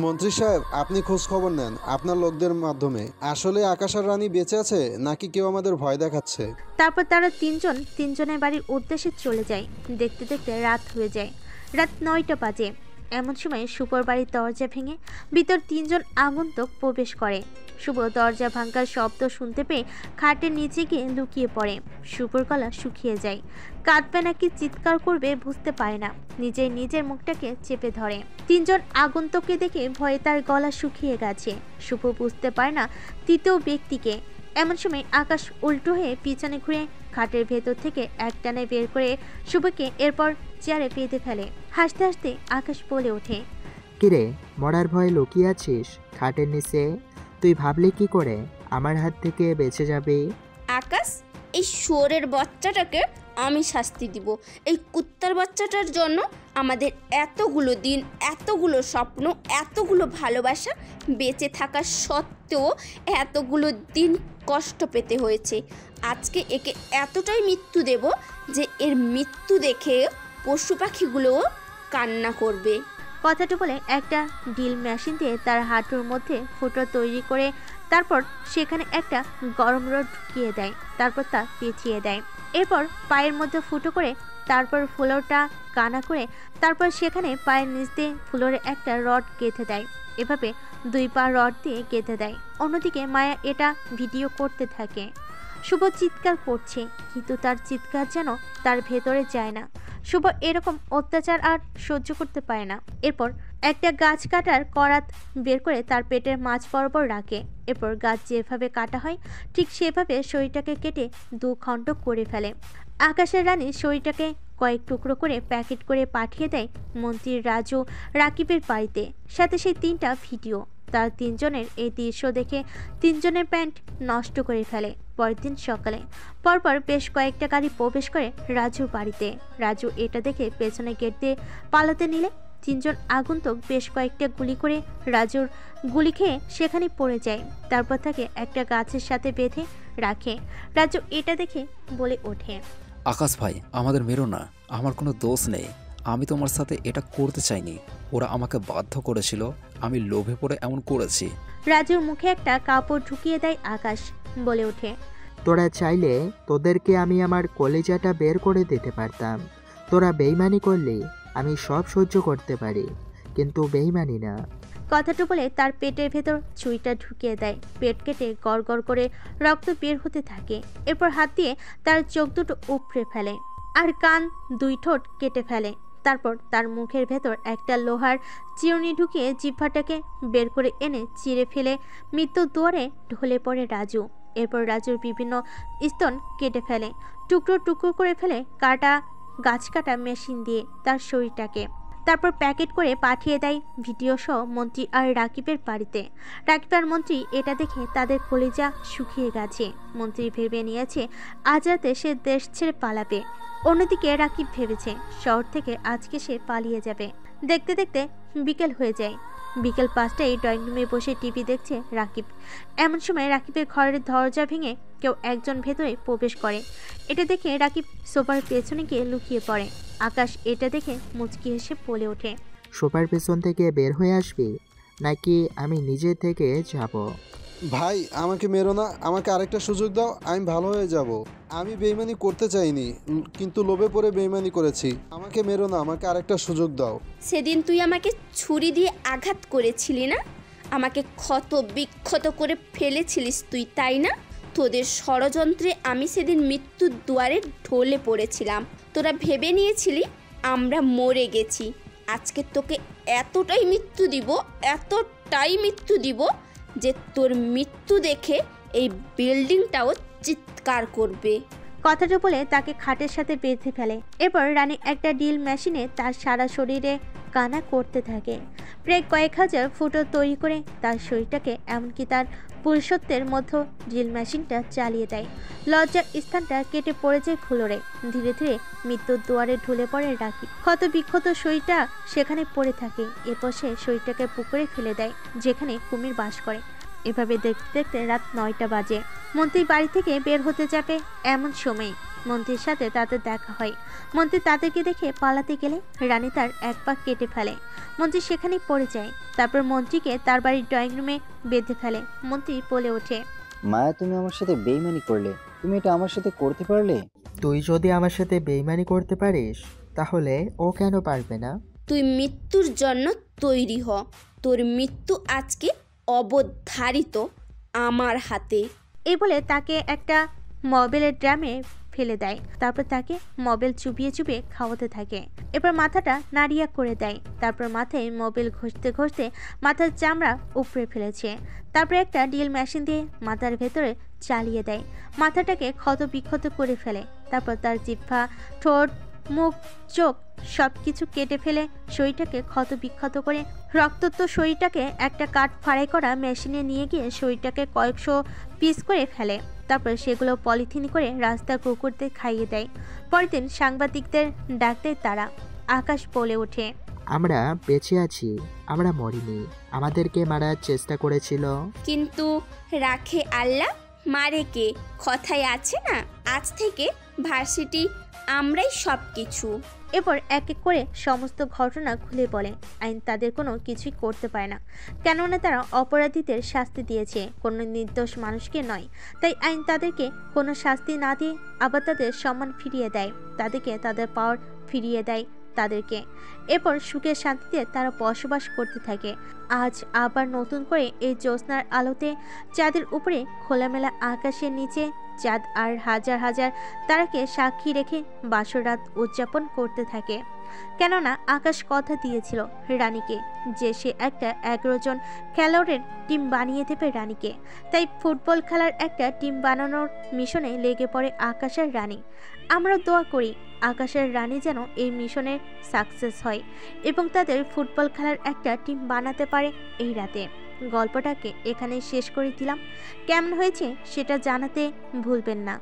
মন্ত্রী সাহেব, আপনি খোঁজ খবর নেন আপনার লোকদের মাধ্যমে। আসলে আকাশ আর রানী বেঁচে আছে নাকি কেউ আমাদের ভয় দেখাচ্ছে? তারপর তারা 3 জনের বাড়ির উদ্দেশ্যে চলে যায়। দেখতে দেখতে রাত হয়ে যায়। রাত 9টা বাজে। এমন সময় শুভর বাড়ির দরজা ভেঙে ভিতর 3 জন আগন্তুক প্রবেশ করে। শুভ দরজা ভাঙার শব্দ শুনতে পেয়ে খাটের নিচে গিয়ে লুকিয়ে পড়ে। শুভর গলা শুকিয়ে যায়। কাঁদবে নাকি চিৎকার করবে বুঝতে পারে না। নিজের মুখটাকে চেপে ধরে। 3 জন আগন্তুককে দেখে ভয়ে তার গলা শুকিয়ে গেছে। শুভ বুঝতে পারে না তৃতীয় ব্যক্তিকে। এমন সময় আকাশ উল্টো হয়ে পিছনে ঘুরে খাটের ভেতর থেকে একটানে বের করে শুভকে এরপর চেয়ারে পেতে ফেলে। হাসতে হাসতে আকাশ বলে ওঠে, কিরে মরার ভয় লুকিয়ে আছিস খাটের নিচে? তুই ভাবলি কি করে আমার হাত থেকে বেঁচে যাবে? আকাশ, এই শুয়োরের বাচ্চাটাকে আমি শাস্তি দিব। এই কুত্তার বাচ্চাটার জন্য আমাদের এতগুলো দিন, এতগুলো স্বপ্ন, এতগুলো ভালোবাসা বেঁচে থাকা সত্ত্বেও এতগুলো দিন কষ্ট পেতে হয়েছে। আজকে একে এতটাই মৃত্যু দেব যে এর মৃত্যু দেখে পশু পাখিগুলোও কান্না করবে। কথাটা বলে একটা ড্রিল মেশিন দিয়ে তার হাঁটুর মধ্যে ফুটো তৈরি করে তারপর সেখানে একটা গরম রড ঢুকিয়ে দেয়, তারপর তা পেঁচিয়ে দেয়। এরপর পায়ের মধ্যে ফুটো করে তারপর ফ্লোরটা কানা করে তারপর সেখানে পায়ের নিচ দিয়ে ফ্লোরে একটা রড গেঁথে দেয়। এভাবে 2 পা রড দিয়ে গেঁথে দেয়। অন্যদিকে মায়া এটা ভিডিও করতে থাকে। শুভ চিৎকার করছে, কিন্তু তার চিৎকার যেন তার ভেতরে যায় না। শুভ এরকম অত্যাচার আর সহ্য করতে পারে না। এরপর একটা গাছ কাটার করাত বের করে তার পেটের মাঝ বরাবর রাখে। এরপর গাছ যেভাবে কাটা হয় ঠিক সেভাবে শরীরটাকে কেটে 2 খণ্ড করে ফেলে। আকাশের রানী শরীরটাকে কয়েক টুকরো করে প্যাকেট করে পাঠিয়ে দেয় মন্ত্রী রাজু রাকিবের বাড়িতে, সাথে সেই 3টা ভিডিও। তার 3 জনের এই দৃশ্য দেখে 3 জনের প্যান্ট নষ্ট করে ফেলে। পরের দিন সকালে পরপর বেশ কয়েকটা গাড়ি প্রবেশ করে রাজুর বাড়িতে। রাজু এটা দেখে পেছনে গেট দিয়ে পালাতে নিলে 3 জন আগন্তুক বেশ কয়েকটা গুলি করে রাজুর গুলি খেয়ে সেখানে পড়ে যায়। তারপর তাকে একটা গাছের সাথে বেঁধে রাখে। রাজু এটা দেখে বলে ওঠে, আকাশ ভাই, আমাদের মেরো না, আমার কোনো দোষ নেই। আমি তোমার সাথে এটা করতে চাইনি, ওরা আমাকে বাধ্য করেছিল, আমি লোভে পড়ে এমন করেছি। রাজুর মুখে একটা কাপড় ঢুকিয়ে দেয় আকাশ, বলে ওঠে, তোরা চাইলে তোদেরকে আমি আমার কলেজাটা বের করে দিতে পারতাম। তোরা বেইমানি করলে আমি সব সহ্য করতে পারি, কিন্তু বেইমানি না। কথাটা বলে তার পেটের ভেতর ছুরিটা ঢুকিয়ে দেয়। পেট কেটে গড় করে রক্ত বের হতে থাকে। এরপর হাত দিয়ে তার চোখ দুটো উপড়ে ফেলে আর কান 2 ঠোঁট কেটে ফেলে। তারপর তার মুখের ভেতর একটা লোহার চিরুনি ঢুকিয়ে জিহ্বাটাকে বের করে এনে চিরে ফেলে মৃত্যুর দুয়ারে ঢলে পড়ে রাজু। এরপর রাজুর বিভিন্ন স্তন কেটে ফেলে, টুকরো টুকরো করে ফেলে গাছ কাটা মেশিন দিয়ে তার শরীরটাকে। তারপর প্যাকেট করে পাঠিয়ে দেয় ভিডিও সহ মন্ত্রী আর রাকিবের বাড়িতে। রাকিব আর মন্ত্রী এটা দেখে তাদের কলিজা শুকিয়ে গেছে। মন্ত্রী ভেবে নিয়েছে আজ রাতে সে দেশ ছেড়ে পালাবে। অন্যদিকে রাকিব ভেবেছে শহর থেকে আজকে সে পালিয়ে যাবে। দেখতে দেখতে বিকেল হয়ে যায়। বিকেল 5টায় ড্রয়িং রুমে বসে টিভি দেখছে রাকিব। এমন সময় রাকিবের ঘরের দরজা ভেঙে কেউ একজন ভেতরে প্রবেশ করে। এটা দেখে রাকিব সোফার পেছনে গিয়ে লুকিয়ে পড়ে। আকাশ এটা দেখে মুচকি হেসে বলে ওঠে, সোফার পেছন থেকে বের হয়ে আসবি নাকি আমি নিজে থেকে যাব? ভাই আমাকে মেরো না, আমাকে আরেকটা সুযোগ দাও, আমি ভালো হয়ে যাব। আমি বেইমানি করতে চাইনি, কিন্তু লোভে পড়ে বেইমানি করেছি। আমাকে মেরো না, আমাকে আরেকটা সুযোগ দাও। সেদিন তুই আমাকে ছুরি দিয়ে আঘাত করেছিলি না? আমাকে ক্ষত বিক্ষত করে ফেলেছিলিস তুই, তাই না? তোদের ষড়যন্ত্রে আমি সেদিন মৃত্যুর দুয়ারে ঢলে পড়েছিলাম। তোরা ভেবে নিয়েছিলি আমরা মরে গেছি। আজকে তোকে এতটাই মৃত্যু দিব যে তোর মৃত্যু দেখে এই বিল্ডিংটাও চিৎকার করবে। কথাটা বলে তাকে খাটের সাথে বেঁধে ফেলে। এরপর রানী একটা ড্রিল মেশিনে তার সারা শরীরে কানা করতে থাকে। প্রায় কয়েক হাজার ফুটো তৈরি করে তার শরীরটাকে, এমনকি তার পুরুষত্বের মধ্যে ড্রিল মেশিনটা চালিয়ে দেয়। লজ্জার স্থানটা কেটে পড়ে যায় ফ্লোরে। ধীরে ধীরে মৃত্যুর দুয়ারে ঢুলে পড়ে রাকিব। ক্ষত বিক্ষত শরীরটা সেখানে পড়ে থাকে। এরপর সে শরীরটাকে পুকুরে ফেলে দেয়, যেখানে কুমির বাস করে। এভাবে দেখতে দেখতে রাত 9টা বাজে। মন্ত্রী বাড়ি থেকে বের হতে যাবে এমন সময় মন্ত্রীর সাথে তাদের দেখা হয়। মন্ত্রী তাদেরকে দেখে পালাতে গেলে রানী তার 1 পা কেটে ফেলে। মন্ত্রী সেখানেই পড়ে যায়। তারপর মন্ত্রীকে তার বাড়ির ড্রয়িং রুমে বেঁধে ফেলে। মন্ত্রী বলে ওঠে, মায়া, তুমি আমার সাথে বেইমানি করলে, তুমি এটা আমার সাথে করতে পারলে? তুই যদি আমার সাথে বেইমানি করতে পারিস তাহলে ও কেন পারবে না? তুই মৃত্যুর জন্য তৈরি হ। তোর মৃত্যু আজকে অবধারিত আমার হাতে। এই বলে তাকে একটা মবেলের ড্রামে ফেলে দেয়। তারপর তাকে মবেল চুবিয়ে চুবিয়ে খাওয়াতে থাকে। এরপর মাথাটা নাড়িয়া করে দেয়। তারপর মাথায় মবেল ঘষতে ঘষতে মাথার চামড়া উপড়ে ফেলেছে। তারপর একটা ড্রিল মেশিন দিয়ে মাথার ভেতরে চালিয়ে দেয়, মাথাটাকে ক্ষত বিক্ষত করে ফেলে। তারপর তার জিহ্বা, ঠোঁট, মুখ, চোখ সব কিছু কেটে ফেলে শরীরটাকে ক্ষত বিক্ষত করে রক্তাক্ত শরীরটাকে একটা কাঠ ফাড়াই করা মেশিনে নিয়ে গিয়ে শরীরটাকে কয়েকশো পিস করে ফেলে। তারপর সেগুলো পলিথিন করে রাস্তার কুকুরদের খাইয়ে দেয়। পরের দিন সাংবাদিকদের ডাকতে তারা। আকাশ বলে ওঠে, আমরা বেঁচে আছি, আমরা মরিনি। আমাদেরকে মারার চেষ্টা করেছিল। কিন্তু রাখে আল্লাহ, মারে কে, কথায় আছে না, আজ থেকে ভার্সিটি আমরাই সব কিছু। এরপর এক এক করে সমস্ত ঘটনা খুলে বলে। আইন তাদের কোনো কিছুই করতে পারে না, কেননা তারা অপরাধীদের শাস্তি দিয়েছে, কোনো নির্দোষ মানুষকে নয়। তাই আইন তাদেরকে কোনো শাস্তি না দিয়ে আবার তাদের সম্মান ফিরিয়ে দেয়, তাদেরকে তাদের পাওয়ার ফিরিয়ে দেয় তাদেরকে। এরপর সুখের শান্তিতে তারা বসবাস করতে থাকে। আজ আবার নতুন করে এই জ্যোৎস্নার আলোতে চাঁদের উপরে খোলামেলা আকাশের নিচে চাঁদ আর হাজার হাজার তারাকে সাক্ষী রেখে বাসর রাত উদযাপন করতে থাকে। কেননা আকাশ কথা দিয়েছিল রানীকে যে সে একটা 11 জন খেলোয়াড়ের টিম বানিয়ে দেবে রানীকে। তাই ফুটবল খেলার একটা টিম বানানোর মিশনে লেগে পড়ে আকাশ আর রানী। আমরা দোয়া করি আকাশের রানী যেন এই মিশনের সাকসেস হয় এবং তাদের ফুটবল খেলার একটা টিম বানাতে পারে এই রাতে। গল্পটাকে এখানে শেষ করে দিলাম। কেমন হয়েছে সেটা জানাতে ভুলবেন না।